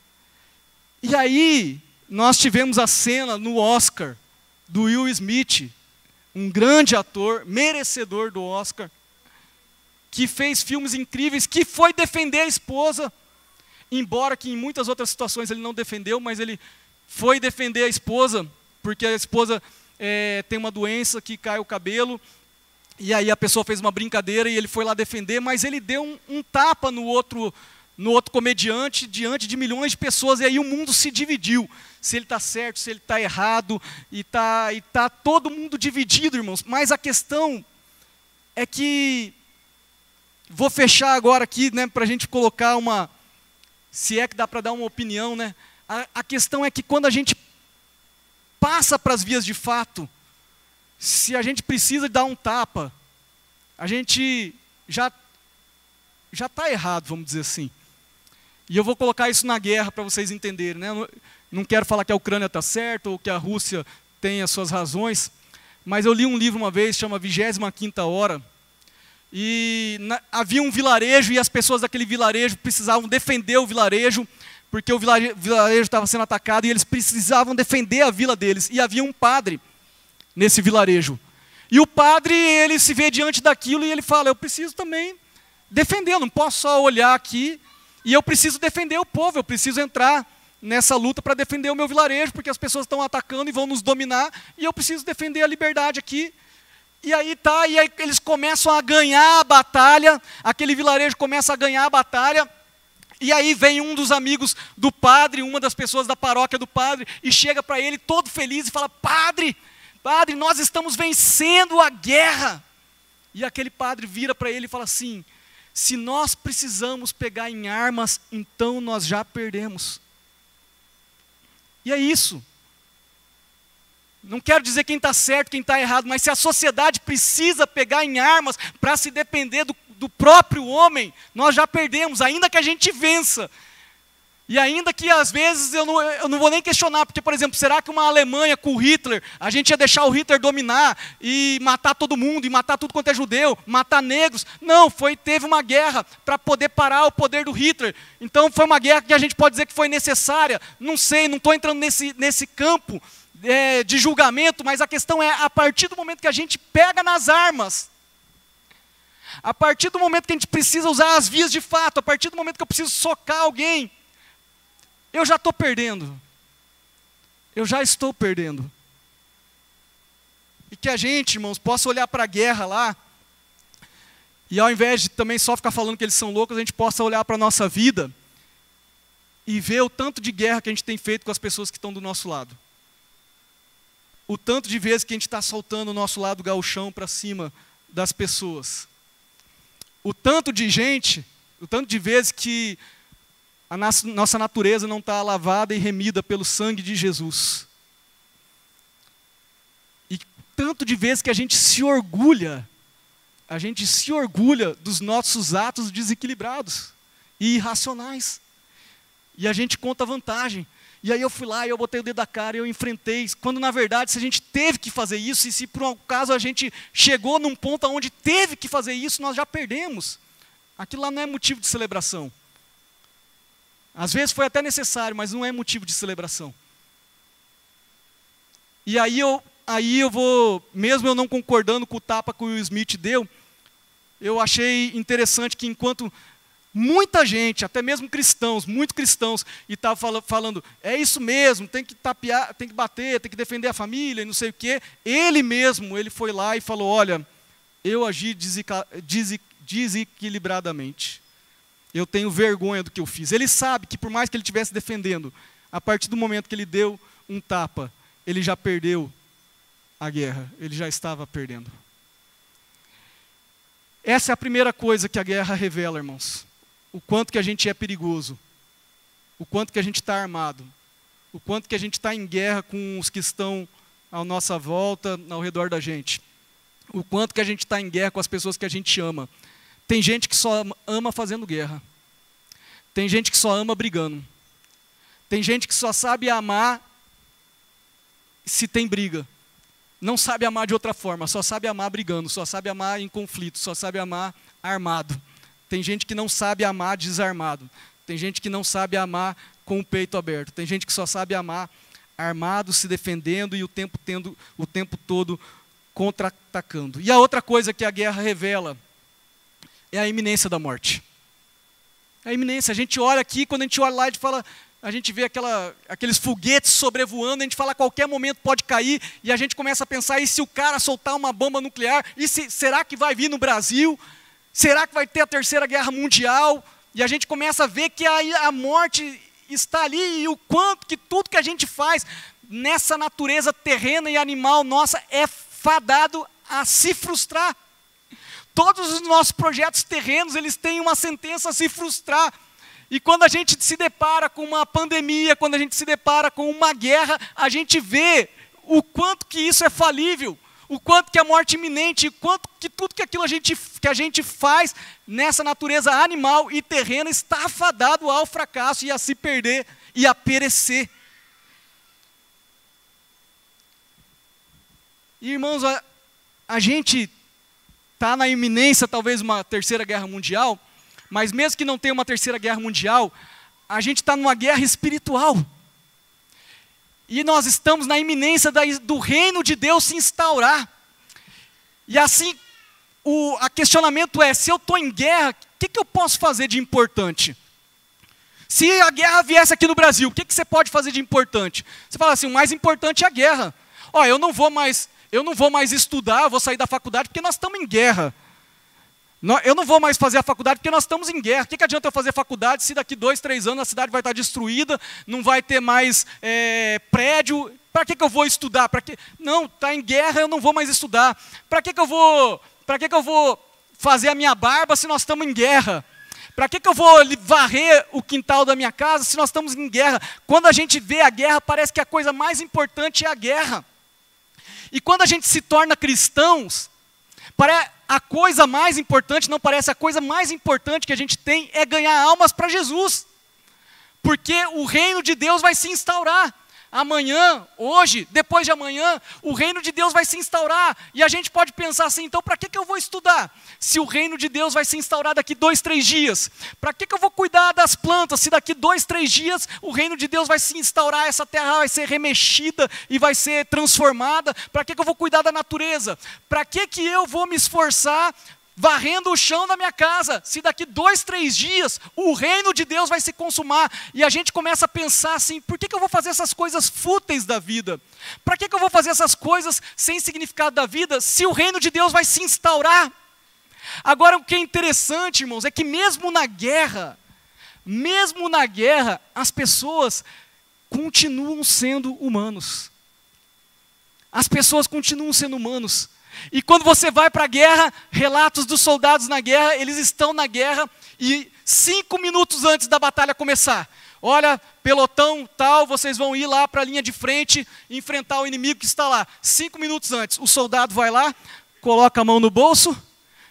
E aí, nós tivemos a cena no Oscar do Will Smith, um grande ator, merecedor do Oscar, que fez filmes incríveis, que foi defender a esposa, embora que em muitas outras situações ele não defendeu, mas ele foi defender a esposa, porque a esposa tem uma doença que cai o cabelo, e aí a pessoa fez uma brincadeira e ele foi lá defender, mas ele deu um tapa no outro comediante, diante de milhões de pessoas, e aí o mundo se dividiu, se ele está certo, se ele está errado, e tá todo mundo dividido, irmãos. Mas a questão é que, vou fechar agora aqui, né, para a gente colocar se é que dá para dar uma opinião, né? A questão é que quando a gente passa para as vias de fato, se a gente precisa dar um tapa, a gente já está errado, vamos dizer assim. E eu vou colocar isso na guerra para vocês entenderem, né? Não quero falar que a Ucrânia está certa ou que a Rússia tem as suas razões, mas eu li um livro uma vez, chama 25ª Hora, e havia um vilarejo e as pessoas daquele vilarejo precisavam defender o vilarejo, porque o vilarejo estava sendo atacado e eles precisavam defender a vila deles. E havia um padre nesse vilarejo. E o padre, ele se vê diante daquilo e ele fala, eu preciso também defender, eu não posso só olhar aqui, e eu preciso defender o povo, eu preciso entrar nessa luta para defender o meu vilarejo, porque as pessoas estão atacando e vão nos dominar, e eu preciso defender a liberdade aqui. E aí eles começam a ganhar a batalha, aquele vilarejo começa a ganhar a batalha, e aí vem um dos amigos do padre, uma das pessoas da paróquia do padre, e chega para ele todo feliz e fala, padre, nós estamos vencendo a guerra. E aquele padre vira para ele e fala assim, se nós precisamos pegar em armas, então nós já perdemos. E é isso. Não quero dizer quem está certo, quem está errado, mas se a sociedade precisa pegar em armas para se depender do próprio homem, nós já perdemos, ainda que a gente vença. E ainda que às vezes eu não vou nem questionar, porque, por exemplo, será que uma Alemanha com o Hitler, a gente ia deixar o Hitler dominar e matar todo mundo, e matar tudo quanto é judeu, matar negros? Não, teve uma guerra para poder parar o poder do Hitler. Então foi uma guerra que a gente pode dizer que foi necessária. Não sei, não estou entrando nesse campo de julgamento, mas a questão é, a partir do momento que a gente pega nas armas, a partir do momento que a gente precisa usar as vias de fato, a partir do momento que eu preciso socar alguém, eu já estou perdendo. eu já estou perdendo. E que a gente, irmãos, possa olhar para a guerra lá, e ao invés de também só ficar falando que eles são loucos, a gente possa olhar para a nossa vida e ver o tanto de guerra que a gente tem feito com as pessoas que estão do nosso lado. O tanto de vezes que a gente está soltando o nosso lado gauchão para cima das pessoas. O tanto de gente, o tanto de vezes que a nossa natureza não está lavada e remida pelo sangue de Jesus. E tanto de vezes que a gente se orgulha dos nossos atos desequilibrados e irracionais. E a gente conta vantagem. E aí eu fui lá e eu botei o dedo da cara e eu enfrentei. Quando na verdade, se a gente teve que fazer isso, e se por um acaso a gente chegou num ponto onde teve que fazer isso, nós já perdemos. Aquilo lá não é motivo de celebração. Às vezes foi até necessário, mas não é motivo de celebração. E aí eu vou, mesmo eu não concordando com o tapa que o Will Smith deu, eu achei interessante que enquanto muita gente, até mesmo cristãos, muitos cristãos, e estava falando, é isso mesmo, tem que tapear, tem que bater, tem que defender a família, e não sei o quê, ele mesmo, ele foi lá e falou, olha, eu agi desequilibradamente. Eu tenho vergonha do que eu fiz. Ele sabe que por mais que ele estivesse defendendo, a partir do momento que ele deu um tapa, ele já perdeu a guerra, ele já estava perdendo. Essa é a primeira coisa que a guerra revela, irmãos. O quanto que a gente é perigoso, o quanto que a gente está armado, o quanto que a gente está em guerra com os que estão à nossa volta, ao redor da gente, o quanto que a gente está em guerra com as pessoas que a gente ama. Tem gente que só ama fazendo guerra, tem gente que só ama brigando, tem gente que só sabe amar se tem briga, não sabe amar de outra forma, só sabe amar brigando, só sabe amar em conflito, só sabe amar armado. Tem gente que não sabe amar desarmado. Tem gente que não sabe amar com o peito aberto. Tem gente que só sabe amar armado, se defendendo e o tempo todo contra-atacando. E a outra coisa que a guerra revela é a iminência da morte. A iminência. A gente olha aqui, quando a gente olha lá, a gente vê aqueles foguetes sobrevoando, a gente fala a qualquer momento pode cair, e a gente começa a pensar, e se o cara soltar uma bomba nuclear? Será que vai vir no Brasil? Será que vai ter a Terceira Guerra Mundial? E a gente começa a ver que a morte está ali, e o quanto que tudo que a gente faz nessa natureza terrena e animal nossa é fadado a se frustrar. Todos os nossos projetos terrenos, eles têm uma sentença a se frustrar. E quando a gente se depara com uma pandemia, quando a gente se depara com uma guerra, a gente vê o quanto que isso é falível. O quanto que a morte iminente, o quanto que tudo que aquilo que a gente faz nessa natureza animal e terrena está fadado ao fracasso e a se perder e a perecer. E, irmãos, a gente está na iminência talvez uma terceira guerra mundial, mas mesmo que não tenha uma terceira guerra mundial, a gente está numa guerra espiritual. E nós estamos na iminência do reino de Deus se instaurar. E assim, o questionamento é, se eu estou em guerra, o que eu posso fazer de importante? Se a guerra viesse aqui no Brasil, o que você pode fazer de importante? Você fala assim, o mais importante é a guerra. Ó, eu não vou mais estudar, eu vou sair da faculdade porque nós estamos em guerra. Eu não vou mais fazer a faculdade porque nós estamos em guerra. O que adianta eu fazer faculdade se daqui 2, 3 anos a cidade vai estar destruída, não vai ter mais prédio? Para que eu vou estudar? Não, está em guerra, eu não vou mais estudar. Para que eu vou fazer a minha barba se nós estamos em guerra? Para que eu vou varrer o quintal da minha casa se nós estamos em guerra? Quando a gente vê a guerra, parece que a coisa mais importante é a guerra. E quando a gente se torna cristãos, a coisa mais importante, não parece, a coisa mais importante que a gente tem é ganhar almas para Jesus. Porque o reino de Deus vai se instaurar. Amanhã, hoje, depois de amanhã, o reino de Deus vai se instaurar. E a gente pode pensar assim, então para que eu vou estudar? Se o reino de Deus vai se instaurar daqui 2, 3 dias. Para que eu vou cuidar das plantas? Se daqui 2, 3 dias o reino de Deus vai se instaurar, essa terra vai ser remexida e vai ser transformada. Para que eu vou cuidar da natureza? Para que eu vou me esforçar varrendo o chão da minha casa, se daqui 2, 3 dias o reino de Deus vai se consumar, e a gente começa a pensar assim, por que eu vou fazer essas coisas fúteis da vida? Para que eu vou fazer essas coisas sem significado da vida, se o reino de Deus vai se instaurar? Agora, o que é interessante, irmãos, é que mesmo na guerra, as pessoas continuam sendo humanos. As pessoas continuam sendo humanos. E quando você vai para a guerra, relatos dos soldados na guerra, eles estão na guerra e 5 minutos antes da batalha começar, olha, pelotão tal, vocês vão ir lá para a linha de frente, enfrentar o inimigo que está lá. 5 minutos antes, o soldado vai lá, coloca a mão no bolso,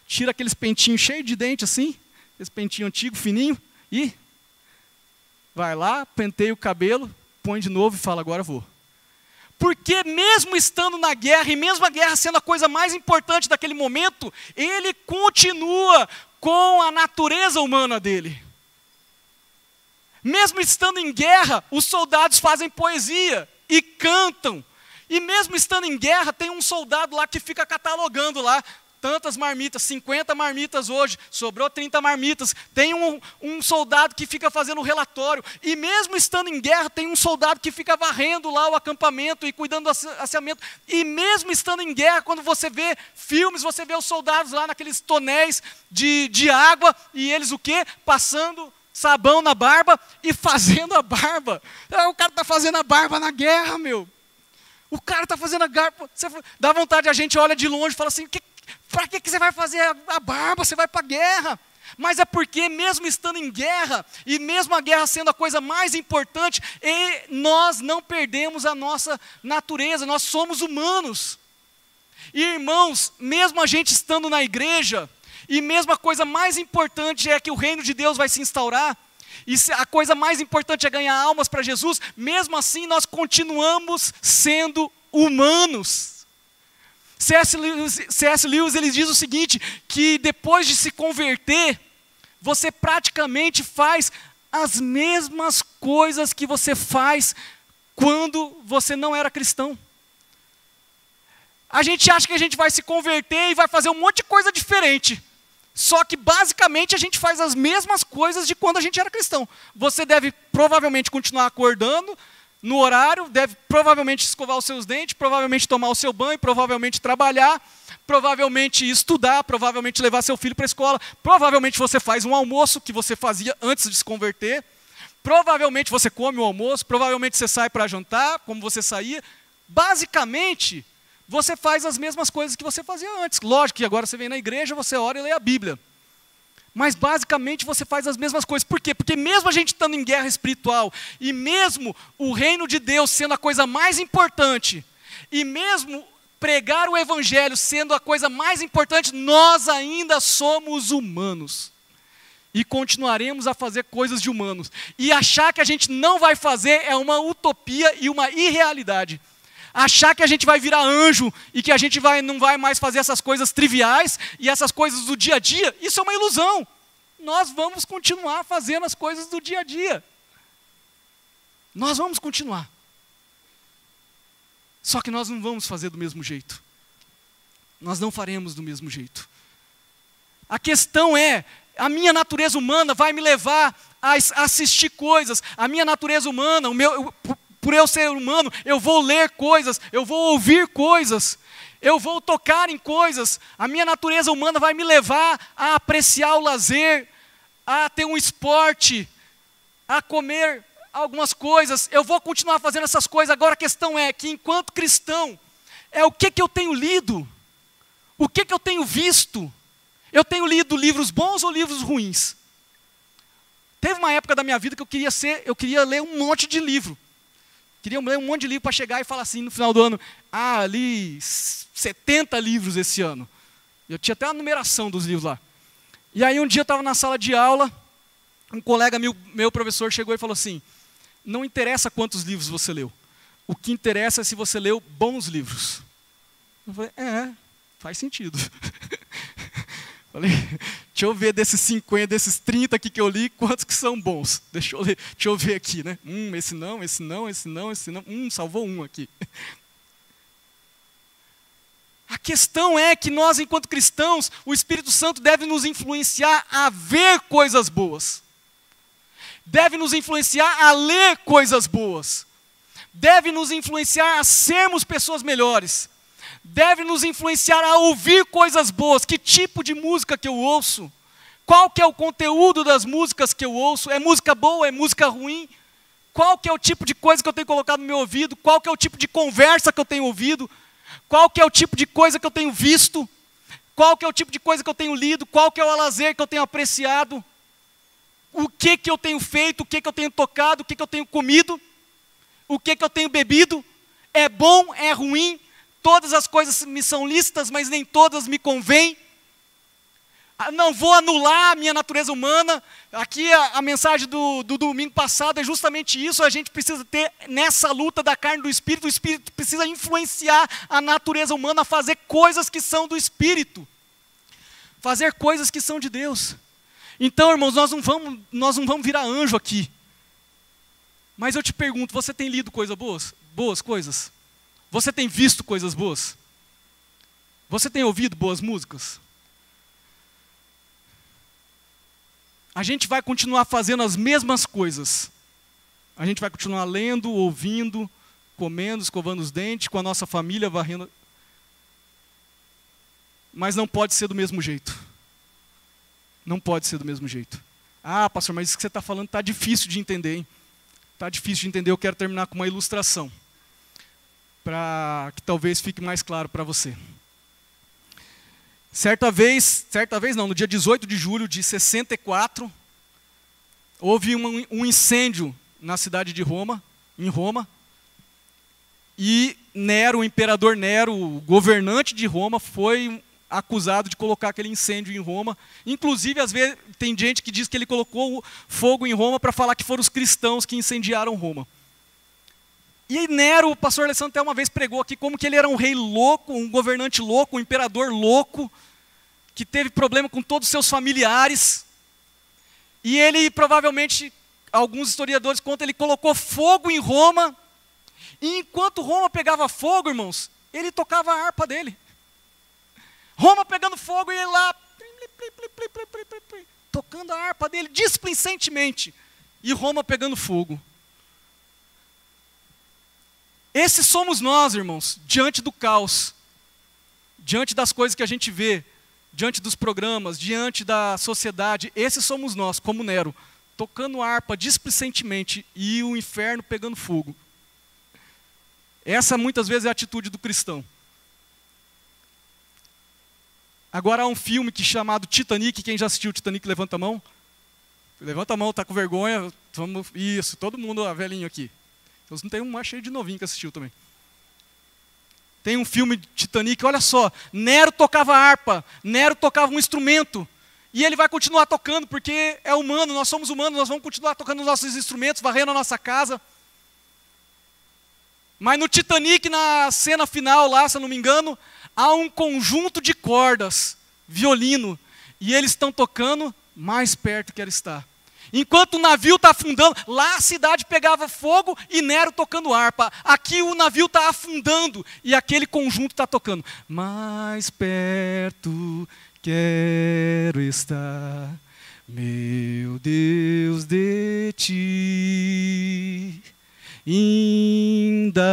tira aqueles pentinhos cheios de dente assim, esse pentinho antigo, fininho, e vai lá, penteia o cabelo, põe de novo e fala, agora vou. Porque mesmo estando na guerra, e mesmo a guerra sendo a coisa mais importante daquele momento, ele continua com a natureza humana dele. Mesmo estando em guerra, os soldados fazem poesia e cantam. E mesmo estando em guerra, tem um soldado lá que fica catalogando lá, tantas marmitas, 50 marmitas hoje, sobrou 30 marmitas. Tem um soldado que fica fazendo o relatório. E mesmo estando em guerra, tem um soldado que fica varrendo lá o acampamento e cuidando do asseamento. E mesmo estando em guerra, quando você vê filmes, você vê os soldados lá naqueles tonéis de água, e eles o quê? Passando sabão na barba e fazendo a barba. O cara está fazendo a barba na guerra, meu. O cara está fazendo a barba. Dá vontade, a gente olha de longe e fala assim, para que você vai fazer a barba? Você vai para a guerra. Mas é porque mesmo estando em guerra, e mesmo a guerra sendo a coisa mais importante, nós não perdemos a nossa natureza, nós somos humanos. E irmãos, mesmo a gente estando na igreja, e mesmo a coisa mais importante é que o reino de Deus vai se instaurar, e a coisa mais importante é ganhar almas para Jesus, mesmo assim nós continuamos sendo humanos. C.S. Lewis ele diz o seguinte, que depois de se converter, você praticamente faz as mesmas coisas que você faz quando você não era cristão. A gente acha que a gente vai se converter e vai fazer um monte de coisa diferente. Só que basicamente a gente faz as mesmas coisas de quando a gente era cristão. Você deve provavelmente continuar acordando no horário, deve provavelmente escovar os seus dentes, provavelmente tomar o seu banho, provavelmente trabalhar, provavelmente estudar, provavelmente levar seu filho para a escola, provavelmente você faz um almoço que você fazia antes de se converter, provavelmente você come o almoço, provavelmente você sai para jantar, como você saía. Basicamente, você faz as mesmas coisas que você fazia antes. Lógico que agora você vem na igreja, você ora e lê a Bíblia. Mas basicamente você faz as mesmas coisas. Por quê? Porque mesmo a gente estando em guerra espiritual, e mesmo o reino de Deus sendo a coisa mais importante, e mesmo pregar o evangelho sendo a coisa mais importante, nós ainda somos humanos. E continuaremos a fazer coisas de humanos. E achar que a gente não vai fazer é uma utopia e uma irrealidade. Achar que a gente vai virar anjo e que a gente não vai mais fazer essas coisas triviais e essas coisas do dia a dia, isso é uma ilusão. Nós vamos continuar fazendo as coisas do dia a dia. Nós vamos continuar. Só que nós não vamos fazer do mesmo jeito. Nós não faremos do mesmo jeito. A questão é, a minha natureza humana vai me levar a assistir coisas. A minha natureza humana, por eu ser humano, eu vou ler coisas, eu vou ouvir coisas, eu vou tocar em coisas. A minha natureza humana vai me levar a apreciar o lazer, a ter um esporte, a comer algumas coisas. Eu vou continuar fazendo essas coisas. Agora a questão é que enquanto cristão, o que eu tenho lido? O que eu tenho visto? Eu tenho lido livros bons ou livros ruins? Teve uma época da minha vida que eu queria ler um monte de livro. Queria ler um monte de livro para chegar e falar assim no final do ano, li 70 livros esse ano. Eu tinha até a numeração dos livros lá. E aí um dia eu estava na sala de aula, um colega meu professor chegou e falou assim, não interessa quantos livros você leu, o que interessa é se você leu bons livros. Eu falei, faz sentido. Falei, deixa eu ver desses 50, desses 30 aqui que eu li, quantos que são bons. Deixa eu ver aqui, né? Esse não. Salvou um aqui. A questão é que nós, enquanto cristãos, o Espírito Santo deve nos influenciar a ver coisas boas. Deve nos influenciar a ler coisas boas. Deve nos influenciar a sermos pessoas melhores. Deve nos influenciar a ouvir coisas boas. Que tipo de música que eu ouço? Qual que é o conteúdo das músicas que eu ouço? É música boa? É música ruim? Qual que é o tipo de coisa que eu tenho colocado no meu ouvido? Qual que é o tipo de conversa que eu tenho ouvido? Qual que é o tipo de coisa que eu tenho visto? Qual que é o tipo de coisa que eu tenho lido? Qual que é o lazer que eu tenho apreciado? O que eu tenho feito? O que eu tenho tocado? O que eu tenho comido? O que eu tenho bebido? É bom? É ruim? Todas as coisas me são lícitas, mas nem todas me convêm. Não vou anular a minha natureza humana. Aqui a mensagem do domingo passado é justamente isso. A gente precisa ter nessa luta da carne e do Espírito. O Espírito precisa influenciar a natureza humana a fazer coisas que são do Espírito. Fazer coisas que são de Deus. Então, irmãos, nós não vamos virar anjo aqui. Mas eu te pergunto, você tem lido coisas boas? Boas coisas? Você tem visto coisas boas? Você tem ouvido boas músicas? A gente vai continuar fazendo as mesmas coisas. A gente vai continuar lendo, ouvindo, comendo, escovando os dentes, com a nossa família varrendo. Mas não pode ser do mesmo jeito. Não pode ser do mesmo jeito. Ah, pastor, mas isso que você está falando está difícil de entender, hein? Está difícil de entender, eu quero terminar com uma ilustração. Para que talvez fique mais claro para você. Certa vez não, no dia 18 de julho de 64, houve um incêndio na cidade de Roma, em Roma, e Nero, o imperador Nero, o governante de Roma, foi acusado de colocar aquele incêndio em Roma. Inclusive, às vezes, tem gente que diz que ele colocou fogo em Roma para falar que foram os cristãos que incendiaram Roma. E Nero, o pastor Alessandro até uma vez pregou aqui como que ele era um rei louco, um governante louco, um imperador louco, que teve problema com todos os seus familiares. E ele, provavelmente, alguns historiadores contam, ele colocou fogo em Roma, e enquanto Roma pegava fogo, irmãos, ele tocava a harpa dele. Roma pegando fogo e ele lá, tocando a harpa dele displicentemente, e Roma pegando fogo. Esses somos nós, irmãos, diante do caos, diante das coisas que a gente vê, diante dos programas, diante da sociedade. Esses somos nós, como Nero, tocando harpa displicentemente e o inferno pegando fogo. Essa muitas vezes é a atitude do cristão. Agora há um filme chamado Titanic. Quem já assistiu Titanic, levanta a mão. Levanta a mão, está com vergonha. Isso, todo mundo, velhinho aqui. Eu não tenho um mais cheio de novinho que assistiu também. Tem um filme de Titanic, olha só, Nero tocava harpa, Nero tocava um instrumento, e ele vai continuar tocando, porque é humano, nós somos humanos, nós vamos continuar tocando os nossos instrumentos, varrendo a nossa casa. Mas no Titanic, na cena final lá, se eu não me engano, há um conjunto de cordas, violino, e eles estão tocando mais perto que ela está. Enquanto o navio está afundando, lá a cidade pegava fogo e Nero tocando harpa. Aqui o navio está afundando e aquele conjunto está tocando. Mais perto quero estar, meu Deus, de ti, ainda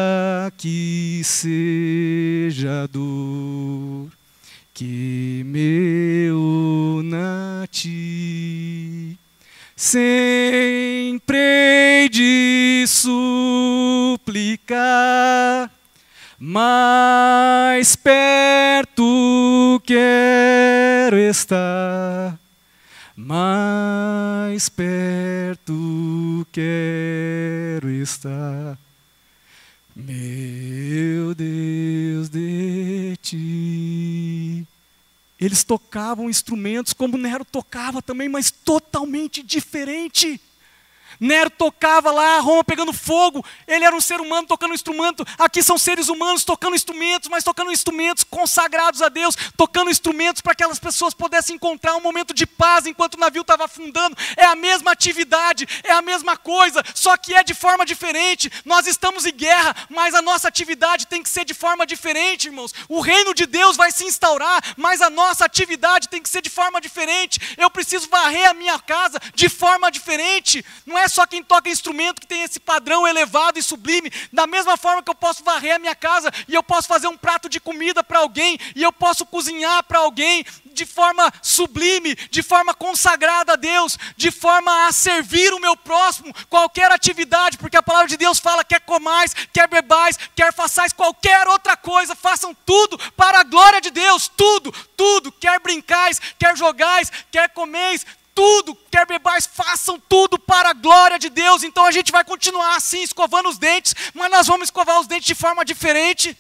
que seja dor que me una a ti. Sempre hei de suplicar, mais perto quero estar, mais perto quero estar, meu Deus, de ti. Eles tocavam instrumentos como Nero tocava também, mas totalmente diferente. Nero tocava lá, Roma pegando fogo, ele era um ser humano tocando um instrumento, aqui são seres humanos tocando instrumentos, mas tocando instrumentos consagrados a Deus, tocando instrumentos para que aquelas pessoas pudessem encontrar um momento de paz enquanto o navio estava afundando. É a mesma atividade, é a mesma coisa, só que é de forma diferente. Nós estamos em guerra, mas a nossa atividade tem que ser de forma diferente, irmãos. O reino de Deus vai se instaurar, mas a nossa atividade tem que ser de forma diferente. Eu preciso varrer a minha casa de forma diferente. Não é só quem toca instrumento que tem esse padrão elevado e sublime. Da mesma forma que eu posso varrer a minha casa e eu posso fazer um prato de comida para alguém e eu posso cozinhar para alguém de forma sublime, de forma consagrada a Deus, de forma a servir o meu próximo, qualquer atividade, porque a palavra de Deus fala: quer comais, quer bebais, quer façais qualquer outra coisa, façam tudo para a glória de Deus, tudo, tudo, quer brincais, quer jogais, quer comeis, tudo, quer bebais, façam tudo para a glória de Deus. Então a gente vai continuar assim, escovando os dentes, mas nós vamos escovar os dentes de forma diferente.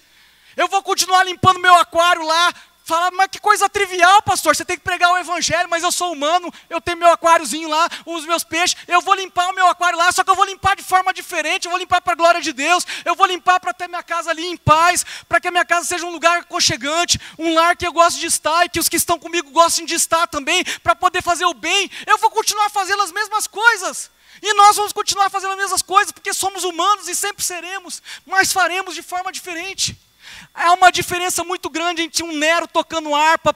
Eu vou continuar limpando meu aquário lá. Fala, mas que coisa trivial, pastor, você tem que pregar o evangelho, mas eu sou humano, eu tenho meu aquáriozinho lá, os meus peixes, eu vou limpar o meu aquário lá, só que eu vou limpar de forma diferente, eu vou limpar para a glória de Deus, eu vou limpar para ter minha casa ali em paz, para que a minha casa seja um lugar aconchegante, um lar que eu gosto de estar e que os que estão comigo gostem de estar também, para poder fazer o bem. Eu vou continuar fazendo as mesmas coisas. E nós vamos continuar fazendo as mesmas coisas, porque somos humanos e sempre seremos, mas faremos de forma diferente. Há uma diferença muito grande entre um Nero tocando harpa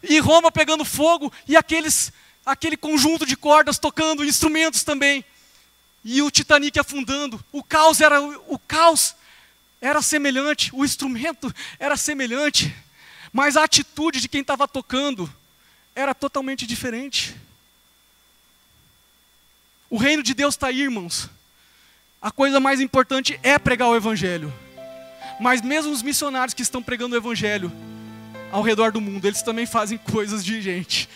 e Roma pegando fogo e aquele conjunto de cordas tocando instrumentos também. E o Titanic afundando. O caos era semelhante, o instrumento era semelhante, mas a atitude de quem estava tocando era totalmente diferente. O reino de Deus está aí, irmãos. A coisa mais importante é pregar o evangelho. Mas mesmo os missionários que estão pregando o evangelho ao redor do mundo, eles também fazem coisas de gente.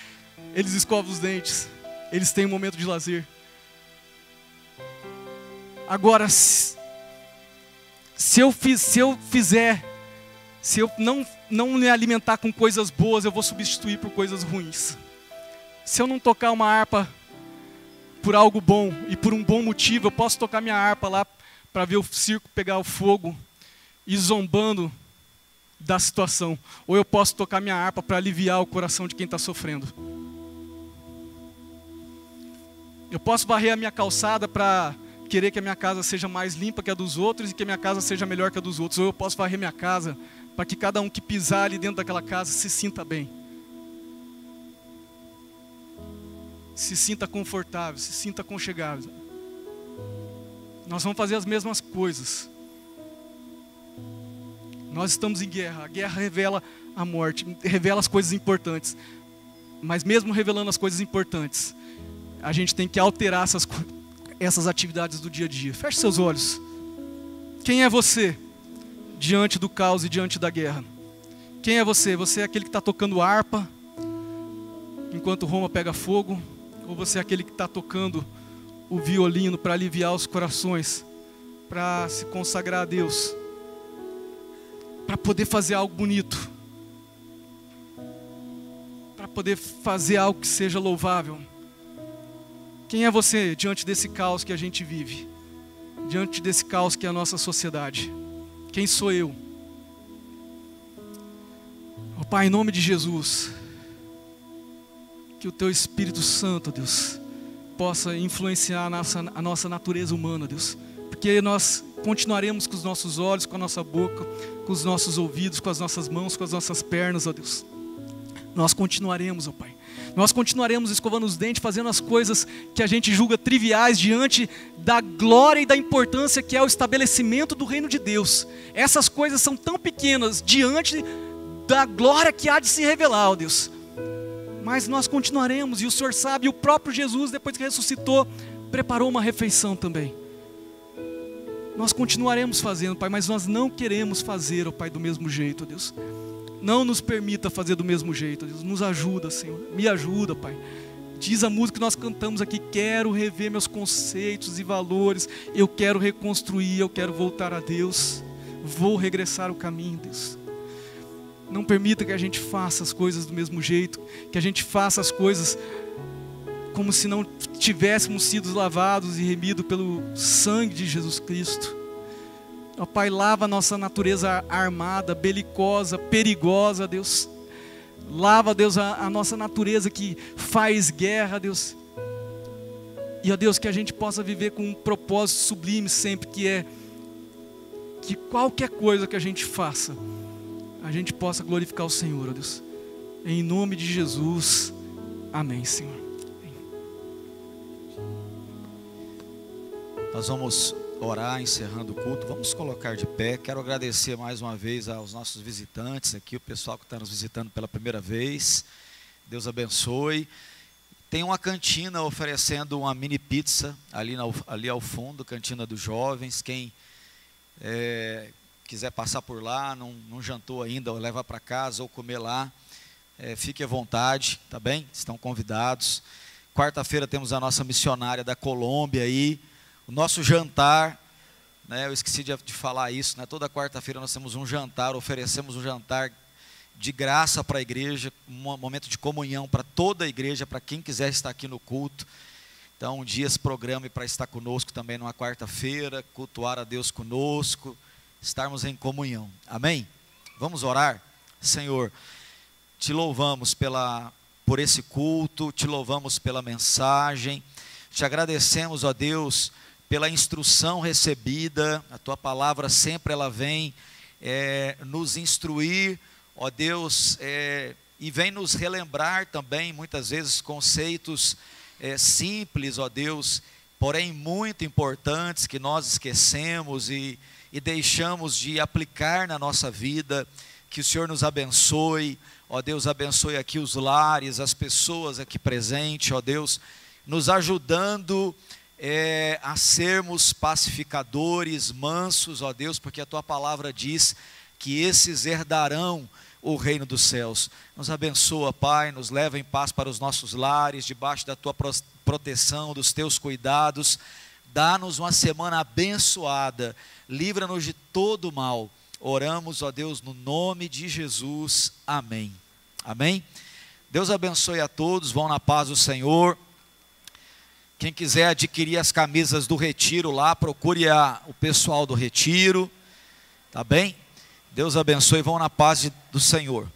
Eles escovam os dentes, eles têm um momento de lazer. Agora, se eu não me alimentar com coisas boas, eu vou substituir por coisas ruins. Se eu não tocar uma harpa por algo bom e por um bom motivo, eu posso tocar minha harpa lá para ver o circo pegar o fogo e zombando da situação, ou eu posso tocar minha harpa para aliviar o coração de quem está sofrendo. Eu posso varrer a minha calçada para querer que a minha casa seja mais limpa que a dos outros e que a minha casa seja melhor que a dos outros, ou eu posso varrer minha casa para que cada um que pisar ali dentro daquela casa se sinta bem, se sinta confortável, se sinta aconchegável. Nós vamos fazer as mesmas coisas. Nós estamos em guerra, a guerra revela a morte, revela as coisas importantes. Mas mesmo revelando as coisas importantes, a gente tem que alterar essas atividades do dia a dia. Feche seus olhos. Quem é você diante do caos e diante da guerra? Quem é você? Você é aquele que está tocando harpa enquanto Roma pega fogo? Ou você é aquele que está tocando o violino para aliviar os corações, para se consagrar a Deus, para poder fazer algo bonito, para poder fazer algo que seja louvável? Quem é você diante desse caos que a gente vive? Diante desse caos que é a nossa sociedade? Quem sou eu? Oh, Pai, em nome de Jesus, que o Teu Espírito Santo, Deus, possa influenciar a nossa natureza humana, Deus, porque nós continuaremos com os nossos olhos, com a nossa boca, com os nossos ouvidos, com as nossas mãos, com as nossas pernas, ó Deus. Nós continuaremos, ó Pai. Nós continuaremos escovando os dentes, fazendo as coisas que a gente julga triviais diante da glória e da importância que é o estabelecimento do reino de Deus. Essas coisas são tão pequenas diante da glória que há de se revelar, ó Deus. Mas nós continuaremos, e o Senhor sabe, e o próprio Jesus, depois que ressuscitou, preparou uma refeição também. Nós continuaremos fazendo, Pai, mas nós não queremos fazer, ó Pai, do mesmo jeito, ó Deus. Não nos permita fazer do mesmo jeito, ó Deus. Nos ajuda, Senhor. Me ajuda, Pai. Diz a música que nós cantamos aqui: quero rever meus conceitos e valores. Eu quero reconstruir, eu quero voltar a Deus. Vou regressar ao caminho, Deus. Não permita que a gente faça as coisas do mesmo jeito, que a gente faça as coisas como se não tivéssemos sido lavados e remidos pelo sangue de Jesus Cristo. Ó Pai, lava a nossa natureza armada, belicosa, perigosa, Deus. Lava, Deus, a nossa natureza que faz guerra, Deus. E, ó Deus, que a gente possa viver com um propósito sublime sempre, que é que qualquer coisa que a gente faça, a gente possa glorificar o Senhor, ó Deus. Em nome de Jesus, amém, Senhor. Amém. Nós vamos orar, encerrando o culto. Vamos colocar de pé. Quero agradecer mais uma vez aos nossos visitantes aqui, o pessoal que está nos visitando pela primeira vez. Deus abençoe. Tem uma cantina oferecendo uma mini pizza ali ao fundo, cantina dos jovens. Quem quiser passar por lá, não jantou ainda, ou levar para casa ou comer lá, fique à vontade, tá bem? Estão convidados. Quarta-feira temos a nossa missionária da Colômbia aí. O nosso jantar, né, eu esqueci de falar isso, né, toda quarta-feira nós temos um jantar, oferecemos um jantar de graça para a igreja, um momento de comunhão para toda a igreja, para quem quiser estar aqui no culto. Então, um dia se programe para estar conosco também numa quarta-feira, cultuar a Deus conosco, estarmos em comunhão. Amém? Vamos orar? Senhor, te louvamos por esse culto, te louvamos pela mensagem, te agradecemos, ó Deus, pela instrução recebida. A tua palavra sempre ela vem nos instruir, ó Deus, e vem nos relembrar também muitas vezes conceitos simples, ó Deus, porém muito importantes que nós esquecemos e deixamos de aplicar na nossa vida. Que o Senhor nos abençoe, ó Deus, abençoe aqui os lares, as pessoas aqui presentes, ó Deus, nos ajudando a sermos pacificadores, mansos, ó Deus, porque a tua palavra diz que esses herdarão o reino dos céus. Nos abençoa, Pai, nos leva em paz para os nossos lares, debaixo da tua proteção, dos teus cuidados. Dá-nos uma semana abençoada, livra-nos de todo mal. Oramos, ó Deus, no nome de Jesus, amém. Amém? Deus abençoe a todos, vão na paz do Senhor. Quem quiser adquirir as camisas do Retiro lá, procure o pessoal do Retiro, tá bem? Deus abençoe, vão na paz do Senhor.